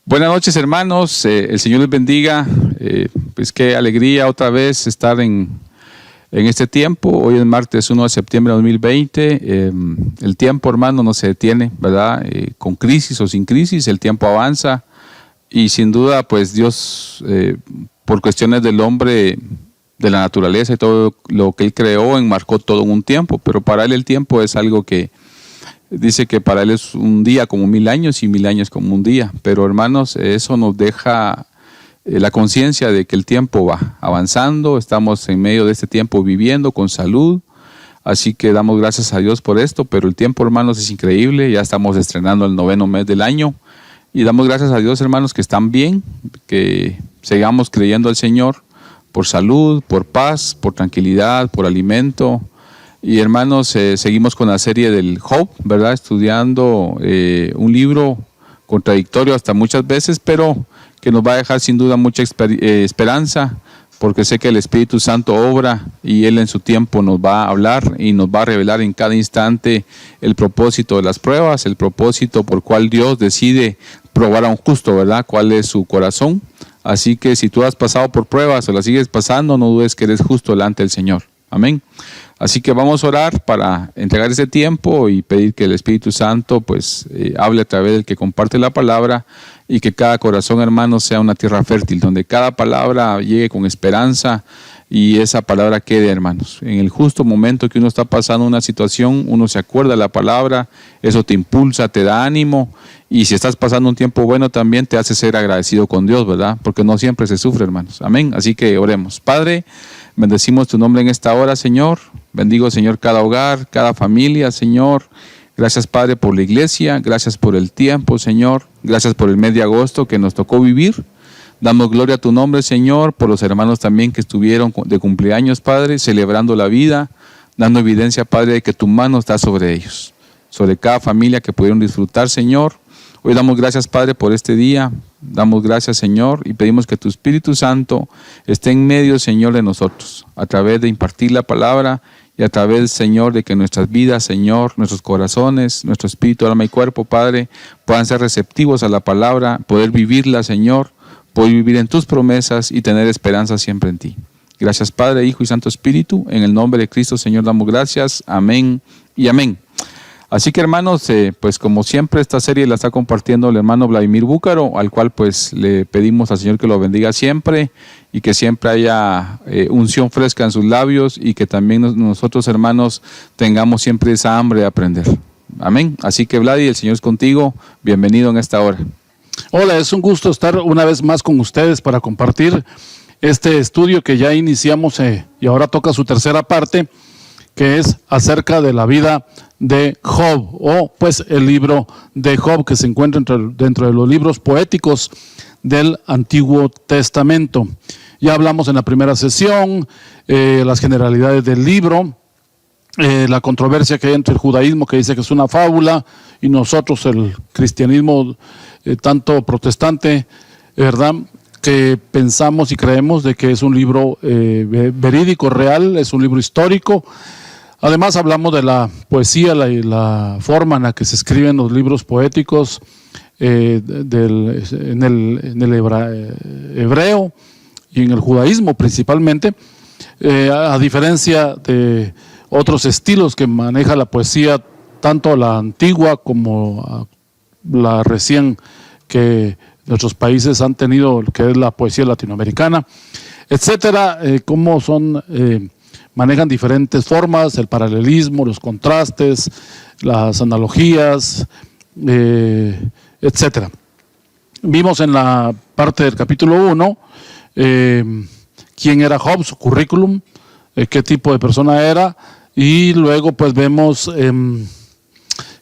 Buenas noches, hermanos. El Señor les bendiga. Pues qué alegría otra vez estar en este tiempo. Hoy es martes 1 de septiembre de 2020. El tiempo, hermano, no se detiene, ¿verdad? Con crisis o sin crisis, el tiempo avanza. Y sin duda, pues Dios, por cuestiones del hombre, de la naturaleza y todo lo que Él creó, enmarcó todo en un tiempo. Pero para Él el tiempo es algo que dice que para Él es un día como 1000 años y 1000 años como un día. Pero hermanos, eso nos deja la conciencia de que el tiempo va avanzando. Estamos en medio de este tiempo viviendo con salud. Así que damos gracias a Dios por esto. Pero el tiempo, hermanos, es increíble. Ya estamos estrenando el 9º mes del año. Y damos gracias a Dios, hermanos, que están bien, que sigamos creyendo al Señor por salud, por paz, por tranquilidad, por alimento. Y hermanos, seguimos con la serie del Job, ¿verdad? Estudiando un libro contradictorio hasta muchas veces, pero que nos va a dejar sin duda mucha esperanza, porque sé que el Espíritu Santo obra y Él en su tiempo nos va a hablar y nos va a revelar en cada instante el propósito de las pruebas, el propósito por cual Dios decide probar a un justo, ¿verdad? Cuál es su corazón. Así que si tú has pasado por pruebas o las sigues pasando, no dudes que eres justo delante del Señor. Amén. Así que vamos a orar para entregar ese tiempo y pedir que el Espíritu Santo pues hable a través del que comparte la palabra y que cada corazón, hermano, sea una tierra fértil, donde cada palabra llegue con esperanza y esa palabra quede, hermanos. En el justo momento que uno está pasando una situación, uno se acuerda de la palabra, eso te impulsa, te da ánimo, y si estás pasando un tiempo bueno también te hace ser agradecido con Dios, ¿verdad? Porque no siempre se sufre, hermanos. Amén. Así que oremos. Padre, bendecimos tu nombre en esta hora, Señor. Bendigo, Señor, cada hogar, cada familia, Señor. Gracias, Padre, por la iglesia. Gracias por el tiempo, Señor. Gracias por el mes de agosto que nos tocó vivir. Damos gloria a tu nombre, Señor, por los hermanos también que estuvieron de cumpleaños, Padre, celebrando la vida, dando evidencia, Padre, de que tu mano está sobre ellos, sobre cada familia que pudieron disfrutar, Señor. Hoy damos gracias, Padre, por este día. Damos gracias, Señor, y pedimos que tu Espíritu Santo esté en medio, Señor, de nosotros, a través de impartir la palabra y a través, Señor, de que nuestras vidas, Señor, nuestros corazones, nuestro espíritu, alma y cuerpo, Padre, puedan ser receptivos a la palabra, poder vivirla, Señor, poder vivir en tus promesas y tener esperanza siempre en ti. Gracias, Padre, Hijo y Santo Espíritu. En el nombre de Cristo, Señor, damos gracias. Amén y amén. Así que, hermanos, pues como siempre esta serie la está compartiendo el hermano Vladimir Búcaro, al cual pues le pedimos al Señor que lo bendiga siempre y que siempre haya unción fresca en sus labios y que también nosotros, hermanos, tengamos siempre esa hambre de aprender. Amén. Así que, Vladi, el Señor es contigo. Bienvenido en esta hora. Hola, es un gusto estar una vez más con ustedes para compartir este estudio que ya iniciamos y ahora toca su tercera parte, que es acerca de la vida de Job, o pues el libro de Job, que se encuentra dentro de los libros poéticos del Antiguo Testamento. Ya hablamos en la primera sesión, las generalidades del libro, la controversia que hay entre el judaísmo, que dice que es una fábula, y nosotros el cristianismo tanto protestante, ¿verdad?, que pensamos y creemos de que es un libro verídico, real, es un libro histórico. Además hablamos de la poesía y la forma en la que se escriben los libros poéticos en el hebreo y en el judaísmo principalmente, a diferencia de otros estilos que maneja la poesía, tanto la antigua como la recién que nuestros países han tenido, que es la poesía latinoamericana, etcétera, cómo son... manejan diferentes formas, el paralelismo, los contrastes, las analogías, etcétera. Vimos en la parte del capítulo 1 quién era Job, su currículum, qué tipo de persona era, y luego pues vemos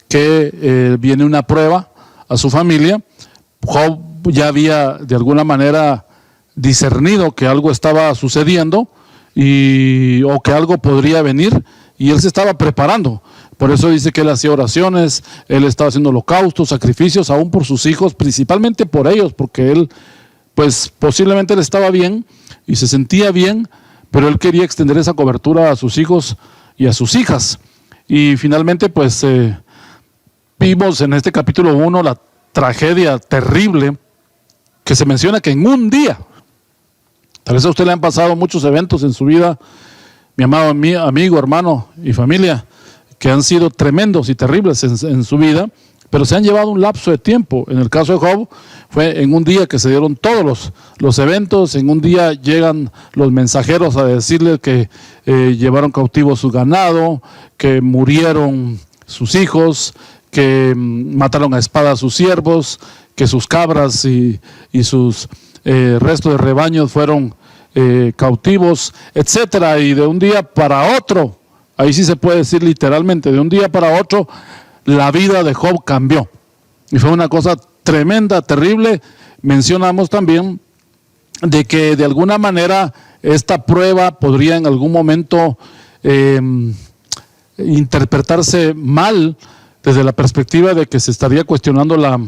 que viene una prueba a su familia. Job ya había de alguna manera discernido que algo estaba sucediendo, o que algo podría venir, y él se estaba preparando. Por eso dice que él hacía oraciones, él estaba haciendo holocaustos, sacrificios, aún por sus hijos, principalmente por ellos, porque él, pues posiblemente él estaba bien y se sentía bien, pero él quería extender esa cobertura a sus hijos y a sus hijas. Y finalmente, pues vimos en este capítulo 1 la tragedia terrible que se menciona que en un día, tal vez a usted le han pasado muchos eventos en su vida, mi amado amigo, hermano y familia, que han sido tremendos y terribles en su vida, pero se han llevado un lapso de tiempo. En el caso de Job, fue en un día que se dieron todos los eventos. En un día llegan los mensajeros a decirle que llevaron cautivo su ganado, que murieron sus hijos, que mataron a espada a sus siervos, que sus cabras y sus restos de rebaños fueron cautivos, etcétera. Y de un día para otro, ahí sí se puede decir literalmente, de un día para otro, la vida de Job cambió. Y fue una cosa tremenda, terrible. Mencionamos también de que de alguna manera esta prueba podría en algún momento interpretarse mal desde la perspectiva de que se estaría cuestionando la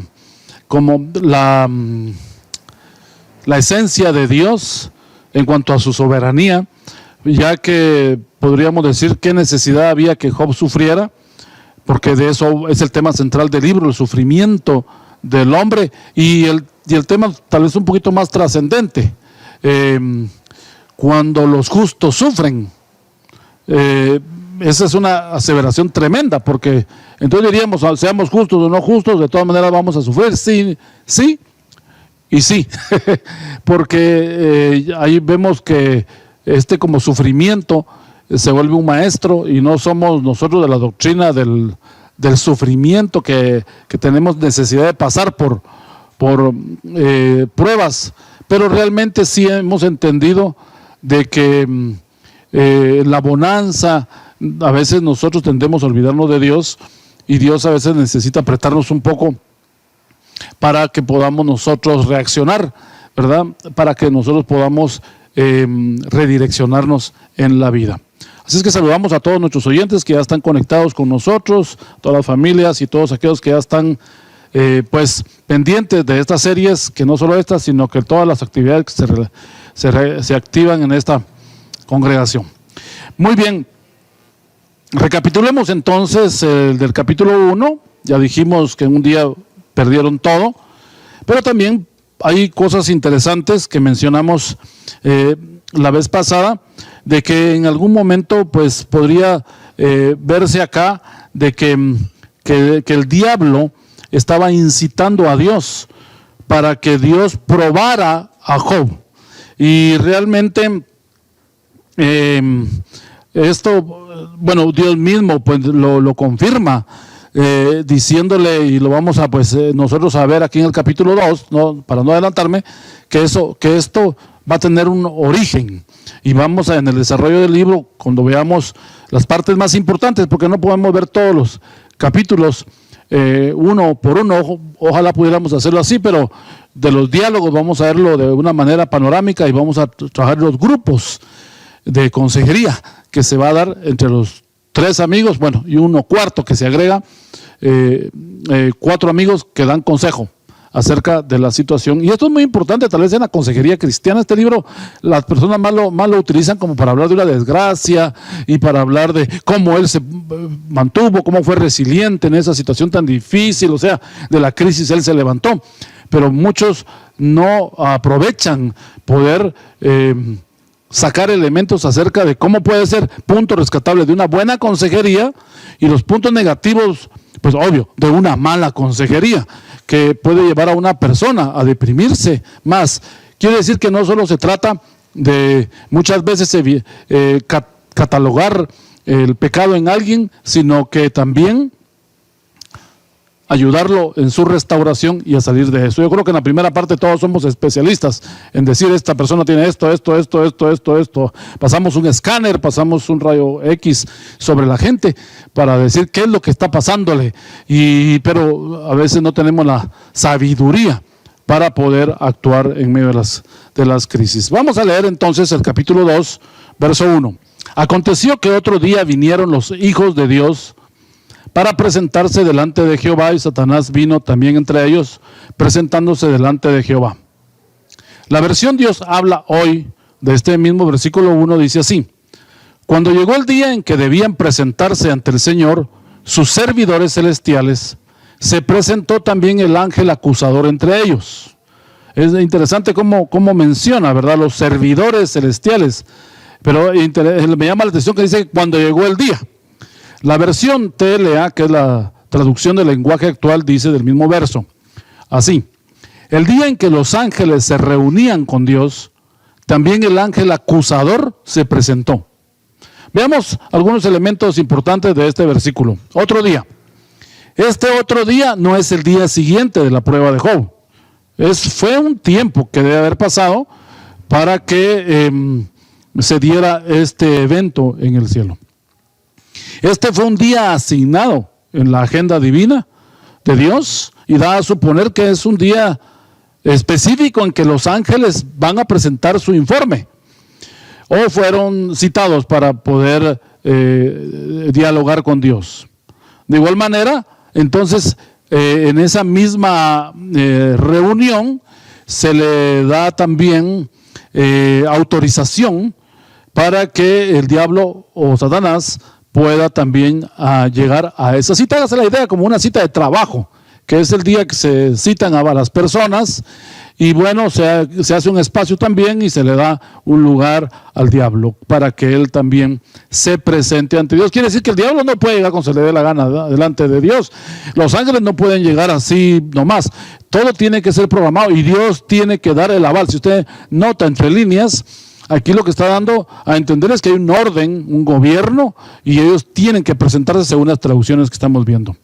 esencia de Dios en cuanto a su soberanía, ya que podríamos decir qué necesidad había que Job sufriera, porque de eso es el tema central del libro, el sufrimiento del hombre, y el tema tal vez un poquito más trascendente, cuando los justos sufren. Esa es una aseveración tremenda, porque entonces diríamos, seamos justos o no justos, de todas maneras vamos a sufrir, sí y sí, porque ahí vemos que como sufrimiento se vuelve un maestro, y no somos nosotros de la doctrina del sufrimiento que tenemos necesidad de pasar por pruebas, pero realmente sí hemos entendido de que la bonanza, a veces nosotros tendemos a olvidarnos de Dios, y Dios a veces necesita apretarnos un poco para que podamos nosotros reaccionar, ¿verdad? Para que nosotros podamos redireccionarnos en la vida. Así es que saludamos a todos nuestros oyentes que ya están conectados con nosotros, todas las familias y todos aquellos que ya están pues pendientes de estas series, que no solo estas, sino que todas las actividades que se activan en esta congregación. Muy bien, recapitulemos entonces del capítulo 1. Ya dijimos que en un día perdieron todo, pero también hay cosas interesantes que mencionamos la vez pasada, de que en algún momento pues podría verse acá de que el diablo estaba incitando a Dios para que Dios probara a Job. Y realmente esto, bueno, Dios mismo pues lo confirma, diciéndole, y lo vamos a pues nosotros a ver aquí en el capítulo 2, para no adelantarme, que esto va a tener un origen, y vamos en el desarrollo del libro, cuando veamos las partes más importantes, porque no podemos ver todos los capítulos uno por uno, ojalá pudiéramos hacerlo así, pero de los diálogos vamos a verlo de una manera panorámica, y vamos a trabajar los grupos de consejería que se va a dar entre los 3 amigos, bueno, y uno cuarto que se agrega, 4 amigos que dan consejo acerca de la situación. Y esto es muy importante, tal vez en la consejería cristiana. Este libro las personas más lo utilizan como para hablar de una desgracia, y para hablar de cómo él se mantuvo, cómo fue resiliente en esa situación tan difícil, o sea, de la crisis él se levantó. Pero muchos no aprovechan poder sacar elementos acerca de cómo puede ser punto rescatable de una buena consejería, y los puntos negativos, pues obvio, de una mala consejería, que puede llevar a una persona a deprimirse más. Quiere decir que no solo se trata de muchas veces catalogar el pecado en alguien, sino que también ayudarlo en su restauración y a salir de eso. Yo creo que en la primera parte todos somos especialistas en decir, esta persona tiene esto. Pasamos un escáner, pasamos un rayo X sobre la gente para decir qué es lo que está pasándole, pero a veces no tenemos la sabiduría para poder actuar en medio de las crisis. Vamos a leer entonces el capítulo 2, verso 1. Aconteció que otro día vinieron los hijos de Dios para presentarse delante de Jehová, y Satanás vino también entre ellos, presentándose delante de Jehová. La versión Dios habla hoy de este mismo versículo 1 dice así: cuando llegó el día en que debían presentarse ante el Señor sus servidores celestiales, se presentó también el ángel acusador entre ellos, Es interesante cómo menciona, ¿verdad?, los servidores celestiales. Pero me llama la atención que dice cuando llegó el día. La versión TLA, que es la traducción del lenguaje actual, dice del mismo verso así: el día en que los ángeles se reunían con Dios, también el ángel acusador se presentó. Veamos algunos elementos importantes de este versículo. Otro día. Este otro día no es el día siguiente de la prueba de Job. Fue un tiempo que debe haber pasado para que se diera este evento en el cielo. Este fue un día asignado en la agenda divina de Dios y da a suponer que es un día específico en que los ángeles van a presentar su informe o fueron citados para poder dialogar con Dios. De igual manera, entonces, en esa misma reunión se le da también autorización para que el diablo o Satanás pueda también llegar a esa cita. Hágase la idea como una cita de trabajo, que es el día que se citan a las personas y bueno, se hace un espacio también y se le da un lugar al diablo para que él también se presente ante Dios. Quiere decir que el diablo no puede llegar cuando se le dé la gana delante de Dios. Los ángeles no pueden llegar así nomás. Todo tiene que ser programado y Dios tiene que dar el aval. Si usted nota entre líneas, aquí lo que está dando a entender es que hay un orden, un gobierno, y ellos tienen que presentarse según las traducciones que estamos viendo.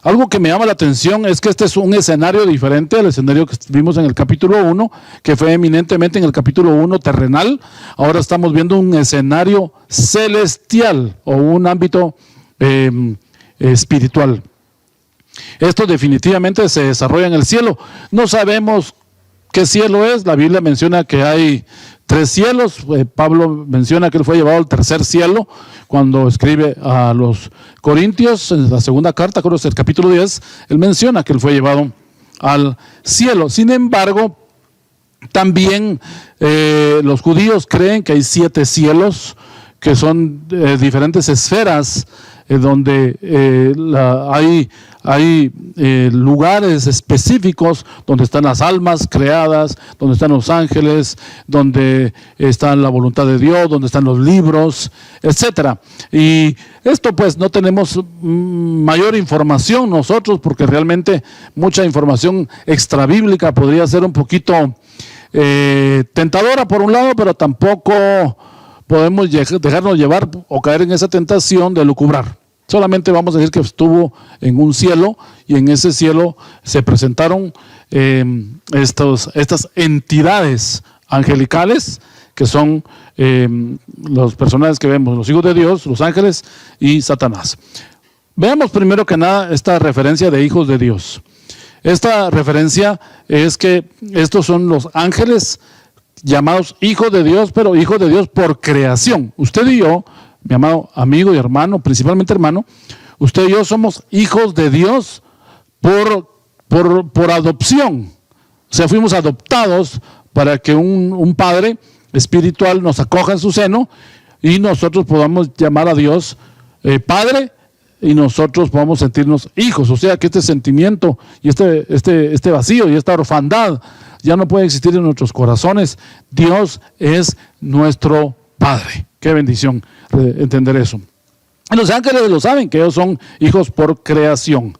Algo que me llama la atención es que este es un escenario diferente al escenario que vimos en el capítulo 1, que fue eminentemente en el capítulo 1 terrenal. Ahora estamos viendo un escenario celestial o un ámbito espiritual. Esto definitivamente se desarrolla en el cielo. No sabemos qué cielo es. La Biblia menciona que hay 3 cielos. Pablo menciona que él fue llevado al tercer cielo cuando escribe a los Corintios, en la segunda carta, creo que es el capítulo 10, él menciona que él fue llevado al cielo. Sin embargo, también los judíos creen que hay 7 cielos, que son diferentes esferas donde hay lugares específicos donde están las almas creadas, donde están los ángeles, donde está la voluntad de Dios, donde están los libros, etcétera. Y esto pues no tenemos mayor información nosotros, porque realmente mucha información extrabíblica podría ser un poquito tentadora por un lado, pero tampoco podemos dejarnos llevar o caer en esa tentación de lucubrar. Solamente vamos a decir que estuvo en un cielo y en ese cielo se presentaron estas entidades angelicales que son los personajes que vemos, los hijos de Dios, los ángeles y Satanás. Veamos primero que nada esta referencia de hijos de Dios. Esta referencia es que estos son los ángeles llamados hijos de Dios, pero hijos de Dios por creación. Usted y yo, mi amado amigo y hermano, principalmente hermano, usted y yo somos hijos de Dios por adopción. O sea, fuimos adoptados para que un padre espiritual nos acoja en su seno y nosotros podamos llamar a Dios Padre y nosotros podamos sentirnos hijos. O sea que este sentimiento y este vacío y esta orfandad ya no puede existir en nuestros corazones. Dios es nuestro Padre. Qué bendición entender eso. Los ángeles lo saben, que ellos son hijos por creación.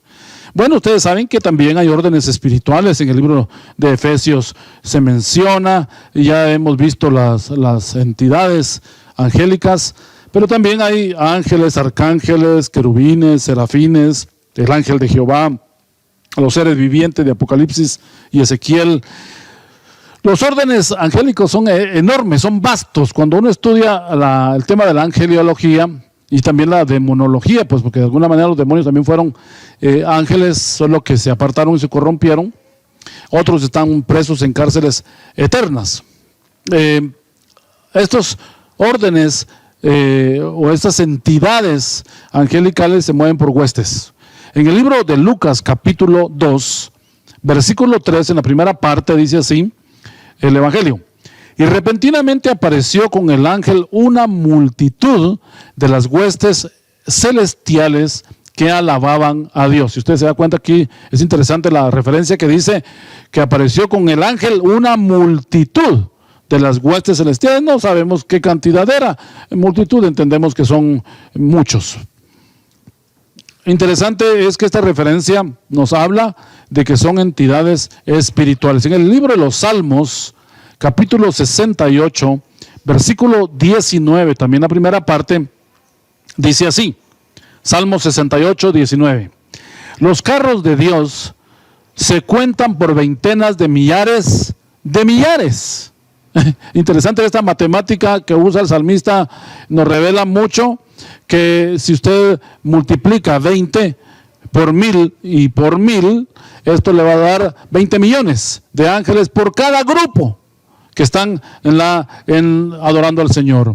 Bueno, ustedes saben que también hay órdenes espirituales. En el libro de Efesios se menciona, y ya hemos visto las entidades angélicas, pero también hay ángeles, arcángeles, querubines, serafines, el ángel de Jehová, los seres vivientes de Apocalipsis y Ezequiel. Los órdenes angélicos son enormes, son vastos. Cuando uno estudia el tema de la angeliología y también la demonología, pues porque de alguna manera los demonios también fueron ángeles, solo que se apartaron y se corrompieron. Otros están presos en cárceles eternas. Estos órdenes o estas entidades angelicales se mueven por huestes. En el libro de Lucas, capítulo 2, versículo 3, en la primera parte dice así el Evangelio: y repentinamente apareció con el ángel una multitud de las huestes celestiales que alababan a Dios. Si usted se da cuenta, aquí es interesante la referencia que dice que apareció con el ángel una multitud de las huestes celestiales. No sabemos qué cantidad era. En multitud entendemos que son muchos. Interesante es que esta referencia nos habla de que son entidades espirituales. En el libro de los Salmos, capítulo 68, versículo 19, también la primera parte, dice así, Salmo 68, 19. Los carros de Dios se cuentan por veintenas de millares de millares. Interesante esta matemática que usa el salmista, nos revela mucho que si usted multiplica 20 por 1000 y por 1000, esto le va a dar 20 millones de ángeles por cada grupo que están adorando al Señor.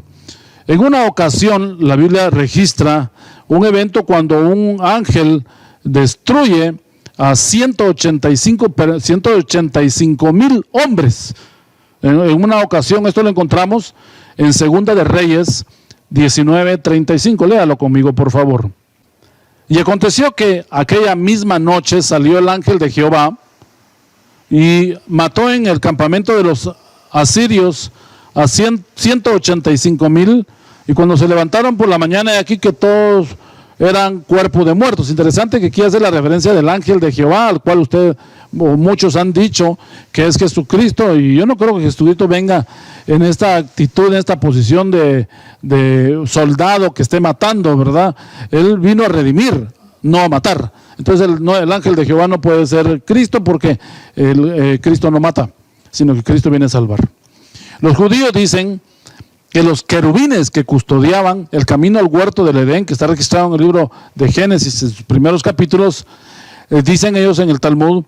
En una ocasión, la Biblia registra un evento cuando un ángel destruye a 185,000 hombres. En una ocasión, esto lo encontramos en Segunda de Reyes 19:35. Léalo conmigo, por favor. Y aconteció que aquella misma noche salió el ángel de Jehová y mató en el campamento de los asirios a 185,000, y cuando se levantaron por la mañana, aquí que todos eran cuerpos de muertos. Interesante que aquí hace la referencia del ángel de Jehová, al cual usted o muchos han dicho que es Jesucristo, y yo no creo que Jesucristo venga en esta actitud, en esta posición de soldado que esté matando, ¿verdad? Él vino a redimir, no a matar. Entonces el ángel de Jehová no puede ser Cristo, porque Cristo no mata, sino que Cristo viene a salvar. Los judíos dicen que los querubines que custodiaban el camino al huerto del Edén, que está registrado en el libro de Génesis, en sus primeros capítulos, dicen ellos en el Talmud,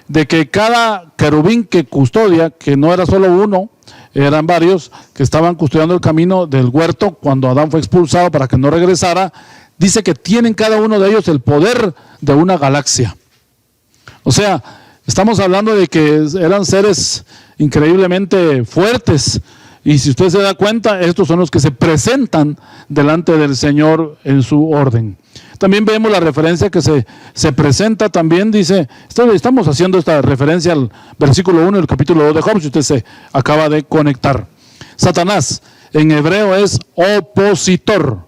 de que cada querubín que custodia, que no era solo uno, eran varios que estaban custodiando el camino del huerto cuando Adán fue expulsado para que no regresara, dice que tienen cada uno de ellos el poder de una galaxia. O sea, estamos hablando de que eran seres increíblemente fuertes, y si usted se da cuenta, estos son los que se presentan delante del Señor en su orden. También vemos la referencia que se presenta, también dice, estamos haciendo esta referencia al versículo 1 del capítulo 2 de Job, si usted se acaba de conectar. Satanás en hebreo es opositor.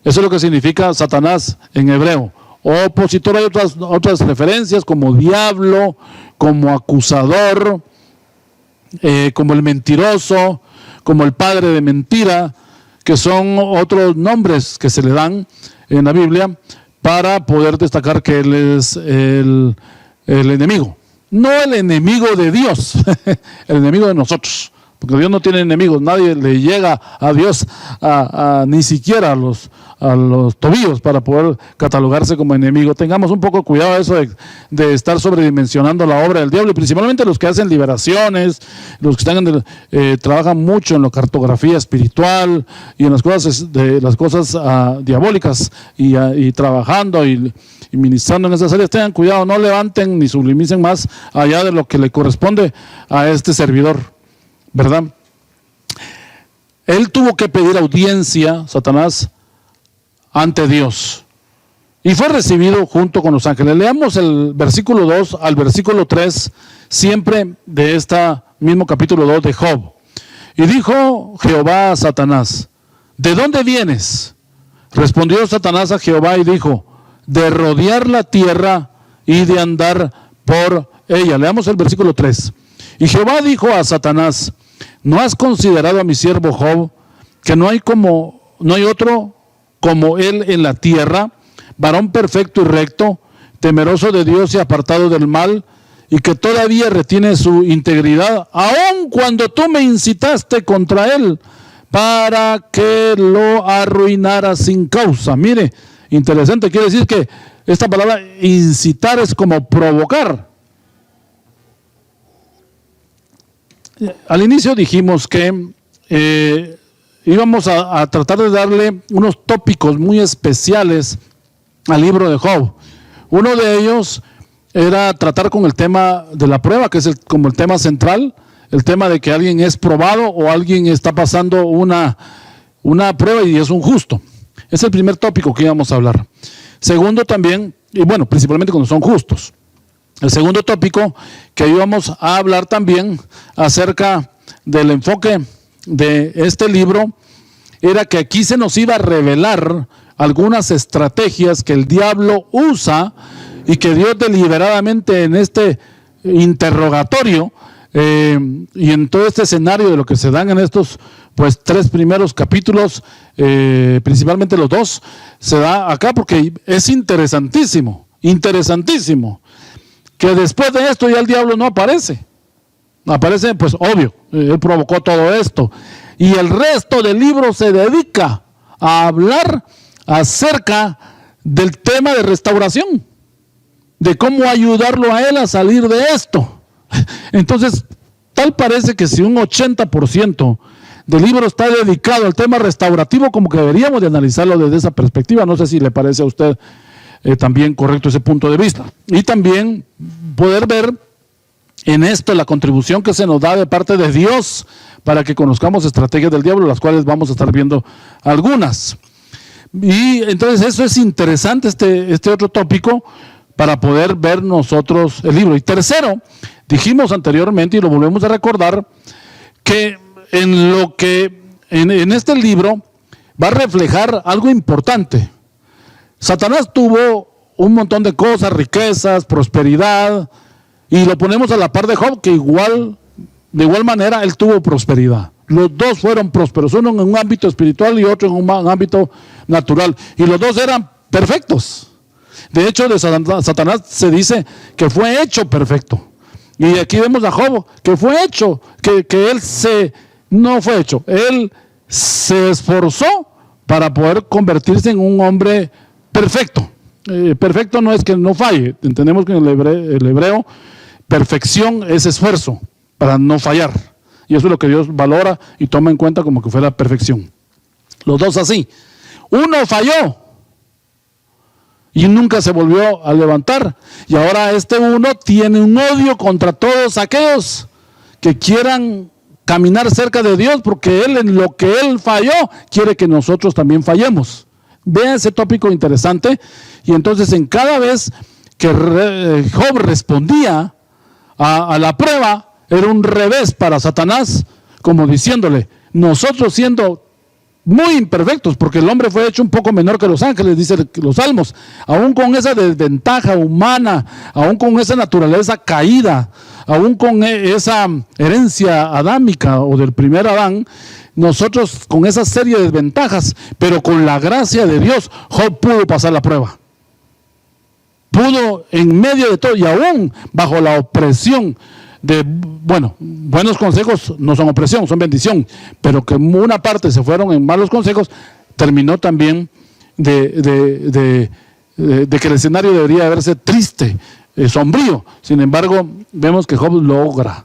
Eso es lo que significa Satanás en hebreo. Opositor. Hay otras referencias como diablo, como acusador, como el mentiroso, como el padre de mentira, que son otros nombres que se le dan en la Biblia para poder destacar que él es el enemigo. No el enemigo de Dios, el enemigo de nosotros. Porque Dios no tiene enemigos, nadie le llega a Dios ni siquiera a los tobillos para poder catalogarse como enemigo. Tengamos un poco cuidado de eso de estar sobredimensionando la obra del diablo, y principalmente los que hacen liberaciones, los que trabajan mucho en la cartografía espiritual y en las cosas diabólicas y trabajando y ministrando en esas áreas. Tengan cuidado, no levanten ni sublimicen más allá de lo que le corresponde a este servidor, ¿verdad? Él tuvo que pedir audiencia, Satanás, ante Dios, y fue recibido junto con los ángeles. Leamos el versículo 2 al versículo 3, siempre de este mismo capítulo 2 de Job. Y dijo Jehová a Satanás, ¿de dónde vienes? Respondió Satanás a Jehová y dijo, de rodear la tierra y de andar por ella. Leamos el versículo 3. Y Jehová dijo a Satanás, ¿no has considerado a mi siervo Job, que no hay otro como él en la tierra, varón perfecto y recto, temeroso de Dios y apartado del mal, y que todavía retiene su integridad, aun cuando tú me incitaste contra él, para que lo arruinara sin causa? Mire, interesante, quiere decir que esta palabra incitar es como provocar. Al inicio dijimos que íbamos a tratar de darle unos tópicos muy especiales al libro de Job. Uno de ellos era tratar con el tema de la prueba, que es como el tema central, el tema de que alguien es probado o alguien está pasando una prueba y es un justo. Es el primer tópico que íbamos a hablar. Segundo también, y bueno, principalmente cuando son justos. El segundo tópico que íbamos a hablar también acerca del enfoque de este libro era que aquí se nos iba a revelar algunas estrategias que el diablo usa y que Dios deliberadamente en este interrogatorio y en todo este escenario de lo que se dan en estos pues 3 primeros capítulos, principalmente los 2, se da acá porque es interesantísimo, que después de esto ya el diablo no aparece. Aparece, pues obvio, él provocó todo esto. Y el resto del libro se dedica a hablar acerca del tema de restauración, de cómo ayudarlo a él a salir de esto. Entonces, tal parece que si un 80% del libro está dedicado al tema restaurativo, como que deberíamos de analizarlo desde esa perspectiva. No sé si le parece a usted también correcto ese punto de vista. Y también poder ver en esto la contribución que se nos da de parte de Dios para que conozcamos estrategias del diablo, las cuales vamos a estar viendo algunas. Y entonces eso es interesante, este otro tópico, para poder ver nosotros el libro. Y tercero, dijimos anteriormente y lo volvemos a recordar, que en este libro va a reflejar algo importante. Satanás tuvo un montón de cosas, riquezas, prosperidad, y lo ponemos a la par de Job, que de igual manera él tuvo prosperidad. Los dos fueron prósperos, uno en un ámbito espiritual y otro en un ámbito natural, y los dos eran perfectos. De hecho, de Satanás se dice que fue hecho perfecto. Y aquí vemos a Job, que fue hecho, no fue hecho, él se esforzó para poder convertirse en un hombre perfecto. Perfecto no es que no falle, entendemos que en el hebreo perfección es esfuerzo para no fallar. Y eso es lo que Dios valora y toma en cuenta como que fuera perfección. Los dos así. Uno falló y nunca se volvió a levantar. Y ahora este uno tiene un odio contra todos aquellos que quieran caminar cerca de Dios, porque él, en lo que él falló, quiere que nosotros también fallemos. Vean ese tópico interesante. Y entonces en cada vez que Job respondía a la prueba, era un revés para Satanás, como diciéndole, nosotros siendo muy imperfectos, porque el hombre fue hecho un poco menor que los ángeles, dicen los salmos, aún con esa desventaja humana, aún con esa naturaleza caída, aún con esa herencia adámica o del primer Adán, nosotros con esa serie de desventajas, pero con la gracia de Dios, Job pudo pasar la prueba. Pudo en medio de todo y aún bajo la opresión de, buenos consejos no son opresión, son bendición, pero que una parte se fueron en malos consejos, terminó también de que el escenario debería verse triste, sombrío. Sin embargo, vemos que Job logra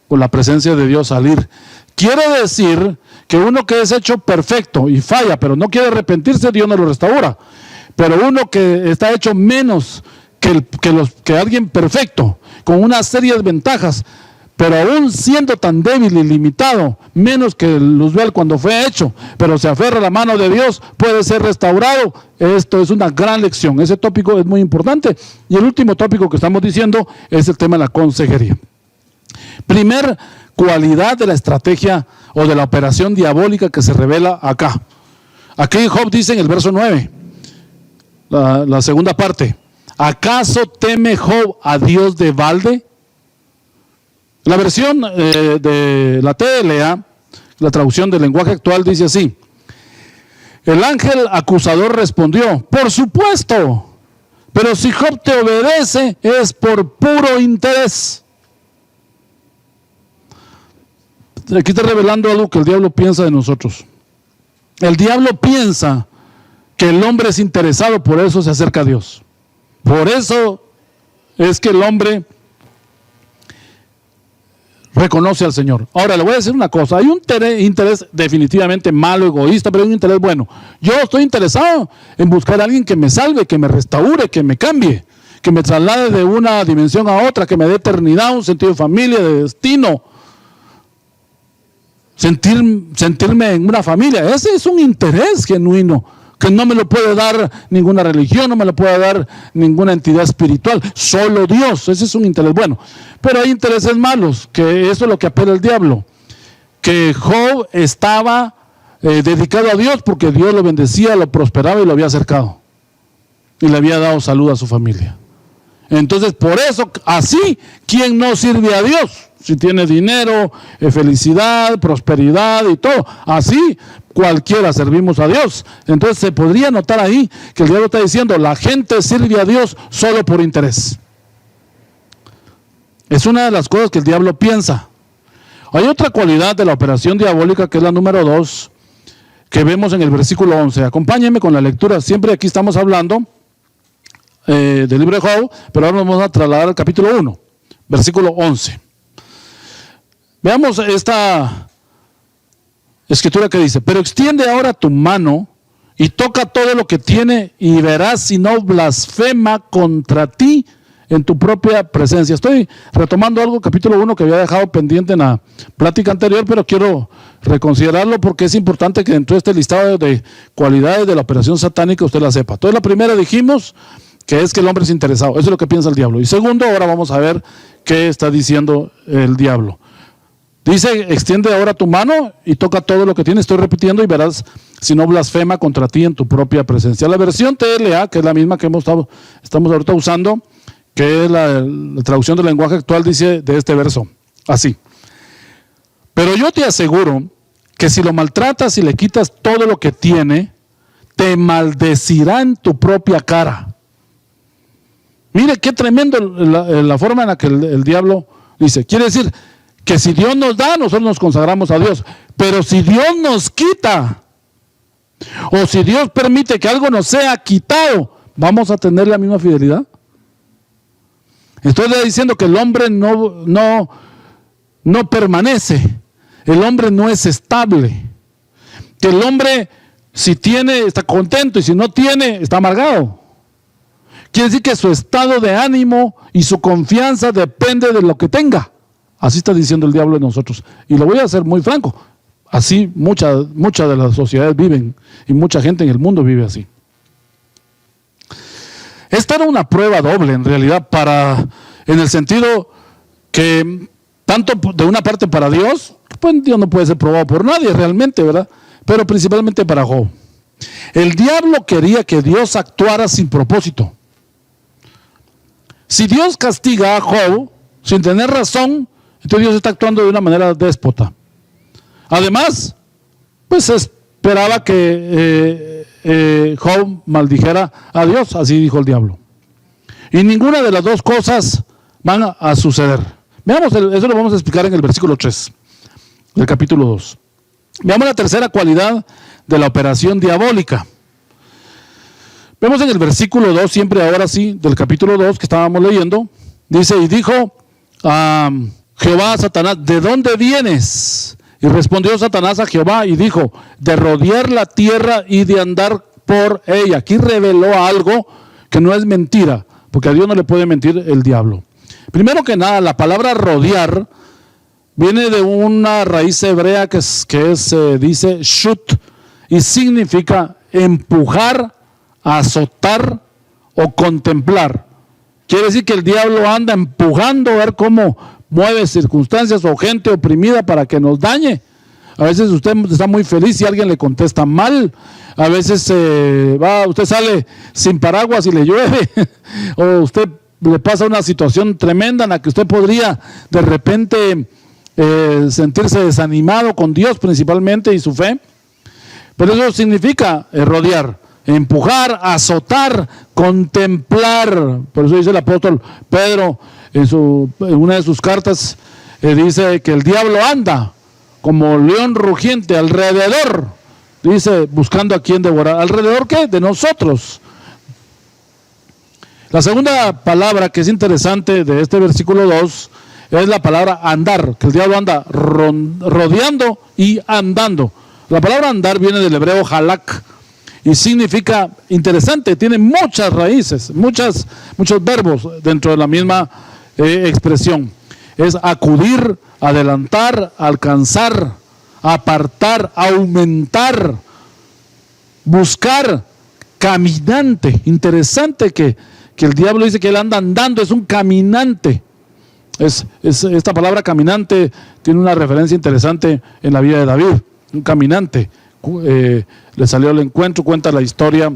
con la presencia de Dios salir. Quiere decir que uno que es hecho perfecto y falla, pero no quiere arrepentirse, Dios no lo restaura. Pero uno que está hecho menos que alguien perfecto, con una serie de ventajas, pero aún siendo tan débil y limitado, menos que Luzbel cuando fue hecho, pero se aferra a la mano de Dios, puede ser restaurado. Esto es una gran lección. Ese tópico es muy importante. Y el último tópico que estamos diciendo es el tema de la consejería. Primer cualidad de la estrategia o de la operación diabólica que se revela acá. Aquí Job dice en el verso 9, la segunda parte: ¿acaso teme Job a Dios de balde? La versión de la TLA, la traducción del lenguaje actual, dice así: el ángel acusador respondió, por supuesto, pero si Job te obedece es por puro interés. Aquí está revelando algo que el diablo piensa de nosotros. El diablo piensa que el hombre es interesado, por eso se acerca a Dios. Por eso es que el hombre reconoce al Señor. Ahora le voy a decir una cosa: hay un interés definitivamente malo, egoísta, pero hay un interés bueno. Yo estoy interesado en buscar a alguien que me salve, que me restaure, que me cambie, que me traslade de una dimensión a otra, que me dé eternidad, un sentido de familia, de destino, sentirme en una familia. Ese es un interés genuino que no me lo puede dar ninguna religión, no me lo puede dar ninguna entidad espiritual, solo Dios. Ese es un interés bueno. Pero hay intereses malos, que eso es lo que apela el diablo. Que Job estaba dedicado a Dios porque Dios lo bendecía, lo prosperaba y lo había acercado. Y le había dado salud a su familia. Entonces, por eso, así, ¿quién no sirve a Dios? Si tiene dinero, felicidad, prosperidad y todo. Así, cualquiera servimos a Dios. Entonces, se podría notar ahí que el diablo está diciendo, la gente sirve a Dios solo por interés. Es una de las cosas que el diablo piensa. Hay otra cualidad de la operación diabólica, que es la número 2, que vemos en el versículo 11. Acompáñenme con la lectura. Siempre aquí estamos hablando del libro de Job, pero ahora nos vamos a trasladar al capítulo 1, versículo 11. Veamos esta escritura que dice: pero extiende ahora tu mano y toca todo lo que tiene y verás si no blasfema contra ti en tu propia presencia. Estoy retomando algo, capítulo 1, que había dejado pendiente en la plática anterior, pero quiero reconsiderarlo porque es importante que dentro de este listado de cualidades de la operación satánica usted la sepa. Entonces, la primera dijimos que es que el hombre es interesado. Eso es lo que piensa el diablo. Y segundo, ahora vamos a ver qué está diciendo el diablo. Dice: extiende ahora tu mano y toca todo lo que tienes. Estoy repitiendo: y verás si no blasfema contra ti en tu propia presencia. La versión TLA, que es la misma que estamos ahorita usando, que es la traducción del lenguaje actual, dice de este verso así: pero yo te aseguro que si lo maltratas y le quitas todo lo que tiene, te maldecirá en tu propia cara. Mire qué tremendo la forma en la que el diablo dice. Quiere decir que si Dios nos da, nosotros nos consagramos a Dios. Pero si Dios nos quita, o si Dios permite que algo nos sea quitado, ¿vamos a tener la misma fidelidad? Estoy diciendo que el hombre no permanece. El hombre no es estable. Que el hombre, si tiene, está contento, y si no tiene, está amargado. Quiere decir que su estado de ánimo y su confianza depende de lo que tenga. Así está diciendo el diablo de nosotros. Y lo voy a hacer muy franco. Así muchas de las sociedades viven, y mucha gente en el mundo vive así. Esta era una prueba doble en realidad, en el sentido que tanto de una parte para Dios, pues Dios no puede ser probado por nadie realmente, ¿verdad? Pero principalmente para Job. El diablo quería que Dios actuara sin propósito. Si Dios castiga a Job sin tener razón, entonces Dios está actuando de una manera déspota. Además, pues se esperaba que Job maldijera a Dios, así dijo el diablo. Y ninguna de las dos cosas van a suceder. Veamos, eso lo vamos a explicar en el versículo 3 del capítulo 2. Veamos la tercera cualidad de la operación diabólica. Vemos en el versículo 2, siempre ahora sí, del capítulo 2 que estábamos leyendo, dice: y dijo Jehová a Satanás: ¿de dónde vienes? Y respondió Satanás a Jehová y dijo: de rodear la tierra y de andar por ella. Aquí reveló algo que no es mentira, porque a Dios no le puede mentir el diablo. Primero que nada, la palabra rodear viene de una raíz hebrea que dice shut, y significa empujar, azotar o contemplar. Quiere decir que el diablo anda empujando a ver cómo mueve circunstancias o gente oprimida para que nos dañe. A veces usted está muy feliz y alguien le contesta mal. A veces usted sale sin paraguas y le llueve. O usted le pasa una situación tremenda en la que usted podría de repente sentirse desanimado con Dios principalmente y su fe. Pero eso significa rodear, empujar, azotar, contemplar. Por eso dice el apóstol Pedro en una de sus cartas, dice que el diablo anda como león rugiente alrededor, dice, buscando a quien devorar. ¿Alrededor qué? De nosotros. La segunda palabra que es interesante de este versículo 2 es la palabra andar, que el diablo anda rodeando y andando. La palabra andar viene del hebreo halak y significa interesante, tiene muchas raíces, muchos verbos dentro de la misma expresión. Es acudir, adelantar, alcanzar, apartar, aumentar, buscar, caminante. Interesante que el diablo dice que él anda andando, es un caminante. Esta palabra caminante tiene una referencia interesante en la vida de David, un caminante. Le salió al encuentro, cuenta la historia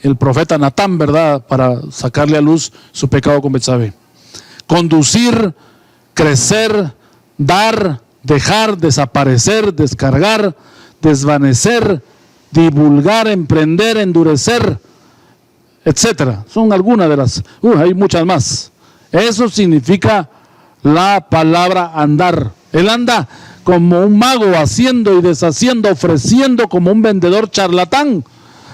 el profeta Natán, ¿verdad?, para sacarle a luz su pecado con Betsabé. Conducir, crecer, dar, dejar, desaparecer, descargar, desvanecer, divulgar, emprender, endurecer, etcétera. Son algunas de las, hay muchas más. Eso significa la palabra andar. Él anda como un mago, haciendo y deshaciendo, ofreciendo como un vendedor charlatán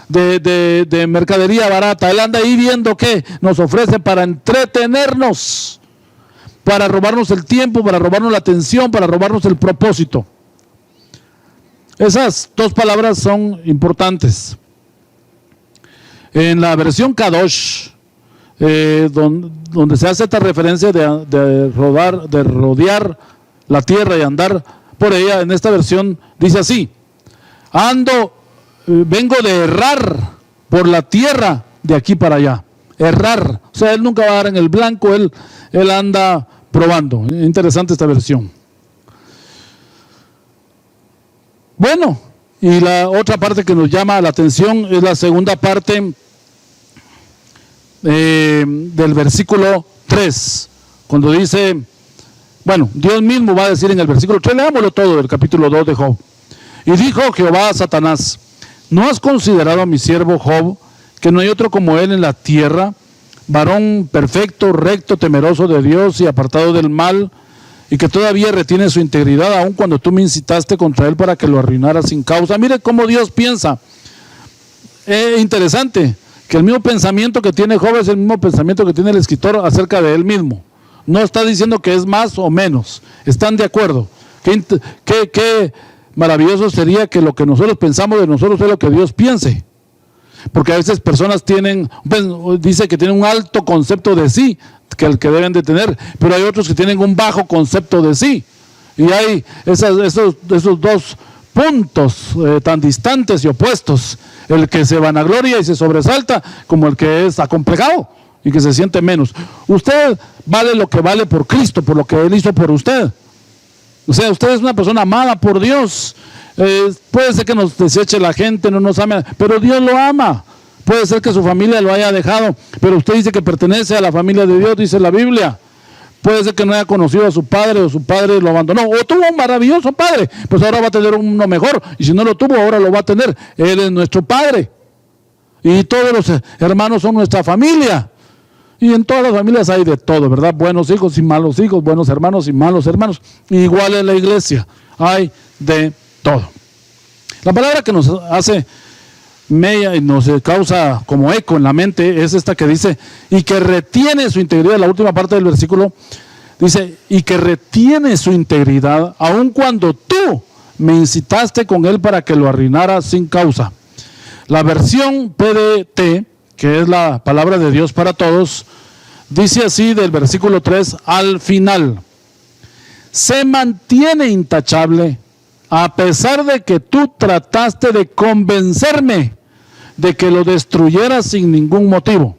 de mercadería barata. Él anda ahí viendo qué nos ofrece para entretenernos, para robarnos el tiempo, para robarnos la atención, para robarnos el propósito. Esas dos palabras son importantes. En la versión Kadosh, donde se hace esta referencia de rodear la tierra y andar por ella, en esta versión dice así: vengo de errar por la tierra de aquí para allá. Errar, o sea, él nunca va a dar en el blanco, él anda probando. Interesante esta versión. Bueno, y la otra parte que nos llama la atención es la segunda parte del versículo 3, cuando dice, bueno, Dios mismo va a decir en el versículo 3, leámoslo todo del capítulo 2 de Job. Y dijo Jehová a Satanás: ¿no has considerado a mi siervo Job, que no hay otro como él en la tierra, varón perfecto, recto, temeroso de Dios y apartado del mal, y que todavía retiene su integridad, aun cuando tú me incitaste contra él para que lo arruinara sin causa? Mire cómo Dios piensa. Interesante que el mismo pensamiento que tiene Job es el mismo pensamiento que tiene el escritor acerca de él mismo. No está diciendo que es más o menos, están de acuerdo. Qué maravilloso sería que lo que nosotros pensamos de nosotros es lo que Dios piense. Porque a veces personas dice que tienen un alto concepto de sí, que el que deben de tener, pero hay otros que tienen un bajo concepto de sí. Y hay esos dos puntos tan distantes y opuestos: el que se vanagloria y se sobresalta, como el que es acomplejado y que se siente menos. Usted vale lo que vale por Cristo, por lo que Él hizo por usted. O sea, usted es una persona amada por Dios. Puede ser que nos deseche la gente, no nos ame, pero Dios lo ama. Puede ser que su familia lo haya dejado, pero usted dice que pertenece a la familia de Dios, dice la Biblia. Puede ser que no haya conocido a su padre, o su padre lo abandonó, o tuvo un maravilloso padre, pues ahora va a tener uno mejor, y si no lo tuvo, ahora lo va a tener. Él es nuestro padre, y todos los hermanos son nuestra familia. Y en todas las familias hay de todo, ¿verdad? Buenos hijos y malos hijos, buenos hermanos y malos hermanos. Igual en la iglesia, hay de todo. La palabra que nos hace mella y nos causa como eco en la mente es esta que dice: y que retiene su integridad. La última parte del versículo dice: y que retiene su integridad, aun cuando tú me incitaste con él para que lo arruinara sin causa. La versión PDT, que es la palabra de Dios para todos, dice así del versículo 3 al final: se mantiene intachable a pesar de que tú trataste de convencerme de que lo destruyera sin ningún motivo.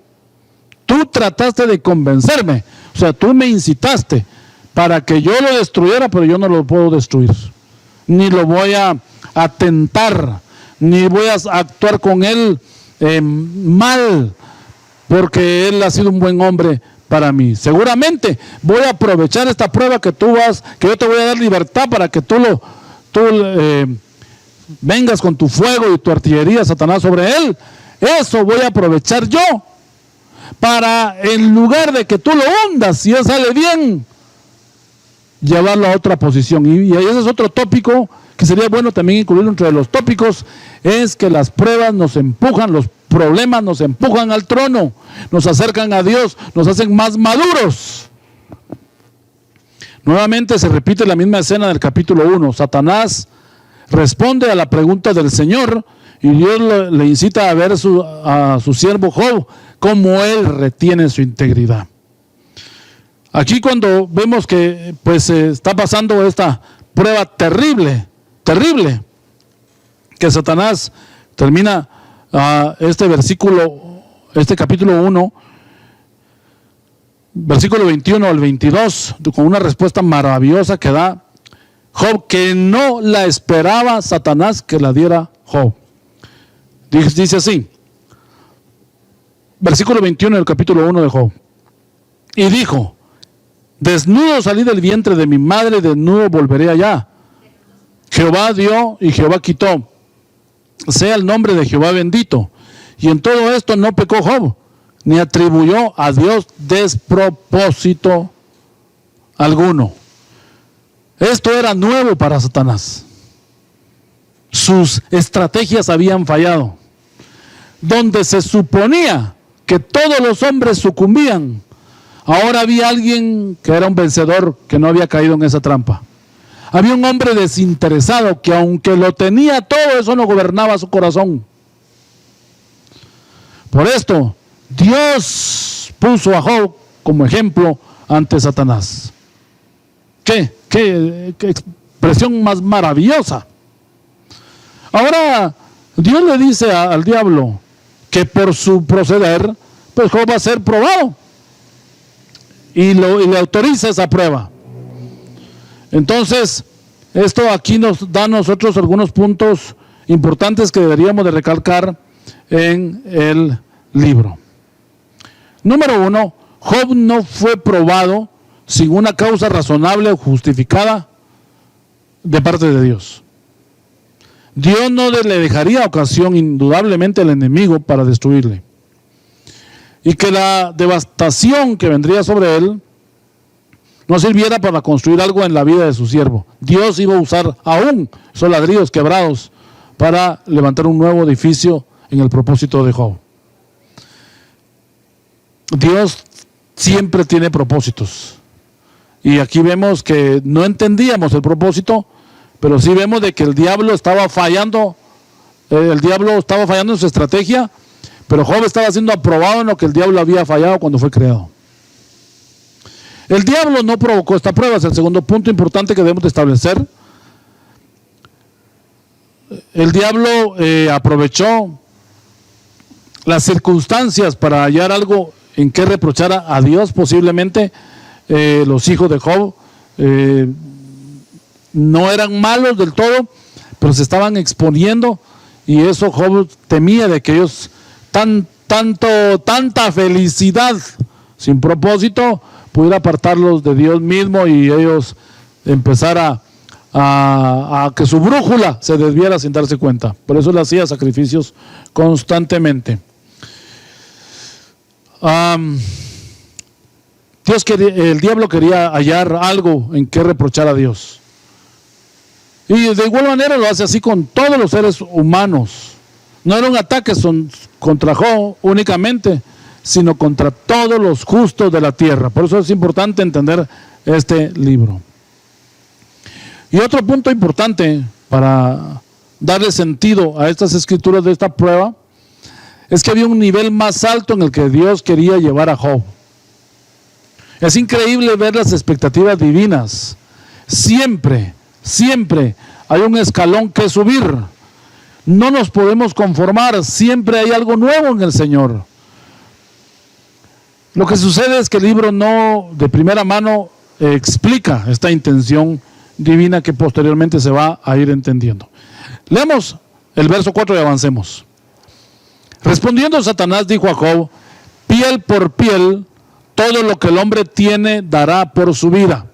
Tú trataste de convencerme, o sea, tú me incitaste para que yo lo destruyera, pero yo no lo puedo destruir, ni lo voy a atentar, ni voy a actuar con él mal, porque él ha sido un buen hombre para mí. Seguramente voy a aprovechar esta prueba que yo te voy a dar libertad para que tú vengas con tu fuego y tu artillería, Satanás, sobre él. Eso voy a aprovechar yo para, en lugar de que tú lo hundas, si él sale bien, llevarlo a otra posición. Y ese es otro tópico que sería bueno también incluirlo entre los tópicos: es que las pruebas nos empujan, los problemas nos empujan al trono, nos acercan a Dios, nos hacen más maduros. Nuevamente se repite la misma escena del capítulo 1. Satanás responde a la pregunta del Señor y Dios le incita a ver a su siervo Job, cómo él retiene su integridad. Aquí, cuando vemos que pues está pasando esta prueba terrible, que Satanás termina este capítulo 1, versículo 21 al 22, con una respuesta maravillosa que da Job, que no la esperaba Satanás que la diera Job. Dice así, versículo 21 del capítulo 1 de Job. Y dijo: desnudo salí del vientre de mi madre, desnudo volveré allá. Jehová dio y Jehová quitó. Sea el nombre de Jehová bendito. Y en todo esto no pecó Job, ni atribuyó a Dios despropósito alguno. Esto era nuevo para Satanás. Sus estrategias habían fallado. Donde se suponía que todos los hombres sucumbían, ahora había alguien que era un vencedor, que no había caído en esa trampa. Había un hombre desinteresado que, aunque lo tenía todo, eso no gobernaba su corazón. Por esto, Dios puso a Job como ejemplo ante Satanás. ¿Qué expresión más maravillosa! Ahora, Dios le dice al diablo que por su proceder, pues Job va a ser probado. Y le autoriza esa prueba. Entonces, esto aquí nos da a nosotros algunos puntos importantes que deberíamos de recalcar en el libro. Número 1, Job no fue probado sin una causa razonable o justificada de parte de Dios. Dios no le dejaría ocasión indudablemente al enemigo para destruirle. Y que la devastación que vendría sobre él no sirviera para construir algo en la vida de su siervo. Dios iba a usar aún esos ladrillos quebrados para levantar un nuevo edificio en el propósito de Job. Dios siempre tiene propósitos. Y aquí vemos que no entendíamos el propósito, pero sí vemos de que el diablo estaba fallando. El diablo estaba fallando en su estrategia, pero Job estaba siendo aprobado en lo que el diablo había fallado cuando fue creado. El diablo no provocó esta prueba, es el segundo punto importante que debemos de establecer. El diablo aprovechó las circunstancias para hallar algo en que reprochar a Dios. Posiblemente los hijos de Job no eran malos del todo, pero se estaban exponiendo, y eso Job temía de que ellos tanta felicidad sin propósito pudiera apartarlos de Dios mismo y ellos empezar a que su brújula se desviara sin darse cuenta. Por eso le hacía sacrificios constantemente. El diablo quería hallar algo en que reprochar a Dios. Y de igual manera lo hace así con todos los seres humanos. No era un ataque contra Job únicamente, sino contra todos los justos de la tierra. Por eso es importante entender este libro. Y otro punto importante para darle sentido a estas escrituras de esta prueba es que había un nivel más alto en el que Dios quería llevar a Job. Es increíble ver las expectativas divinas. Siempre hay un escalón que subir. No nos podemos conformar, siempre hay algo nuevo en el Señor. Lo que sucede es que el libro no de primera mano explica esta intención divina que posteriormente se va a ir entendiendo. Leamos el verso 4 y avancemos. Respondiendo Satanás dijo a Job: piel por piel, todo lo que el hombre tiene dará por su vida.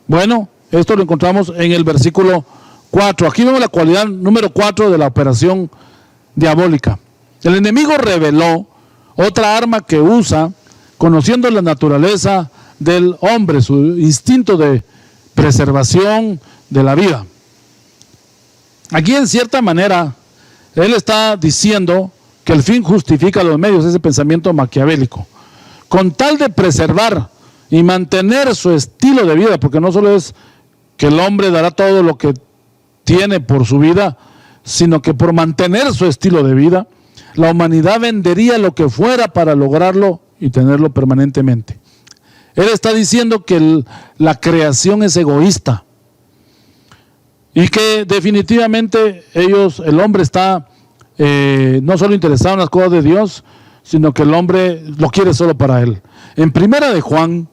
Bueno, esto lo encontramos en el versículo 4. Aquí vemos la cualidad número 4 de la operación diabólica. El enemigo reveló otra arma que usa, conociendo la naturaleza del hombre, su instinto de preservación de la vida. Aquí, en cierta manera, él está diciendo que el fin justifica los medios, ese pensamiento maquiavélico. Con tal de preservar y mantener su estilo de vida, porque no solo es que el hombre dará todo lo que tiene por su vida, sino que por mantener su estilo de vida, la humanidad vendería lo que fuera para lograrlo y tenerlo permanentemente. Él está diciendo que la creación es egoísta y que definitivamente el hombre está no solo interesado en las cosas de Dios, sino que el hombre lo quiere solo para él. En Primera de Juan,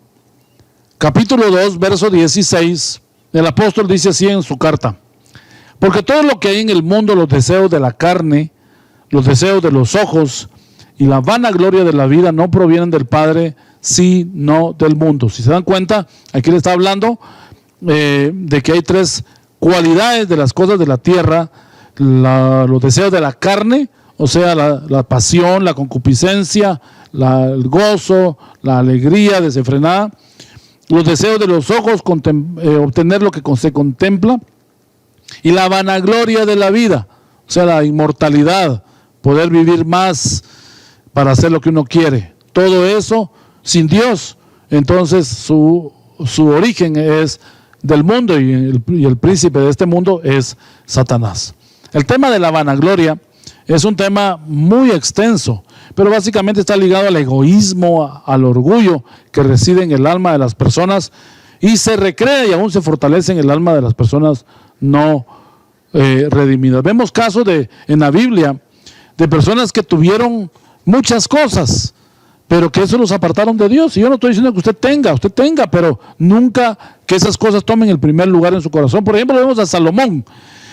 capítulo 2, verso 16, el apóstol dice así en su carta: porque todo lo que hay en el mundo, los deseos de la carne, los deseos de los ojos y la vanagloria de la vida, no provienen del Padre, sino del mundo. Si se dan cuenta, aquí le está hablando de que hay tres cualidades de las cosas de la tierra: los deseos de la carne, o sea, la pasión, la concupiscencia, el gozo, la alegría desenfrenada; los deseos de los ojos, obtener lo que se contempla; y la vanagloria de la vida, o sea, la inmortalidad, poder vivir más para hacer lo que uno quiere. Todo eso sin Dios. Entonces su origen es del mundo, y el príncipe de este mundo es Satanás. El tema de la vanagloria es un tema muy extenso, pero básicamente está ligado al egoísmo, al orgullo que reside en el alma de las personas y se recrea y aún se fortalece en el alma de las personas no redimidas. Vemos casos en la Biblia de personas que tuvieron muchas cosas, pero que eso los apartaron de Dios. Y yo no estoy diciendo que usted tenga, pero nunca que esas cosas tomen el primer lugar en su corazón. Por ejemplo, vemos a Salomón.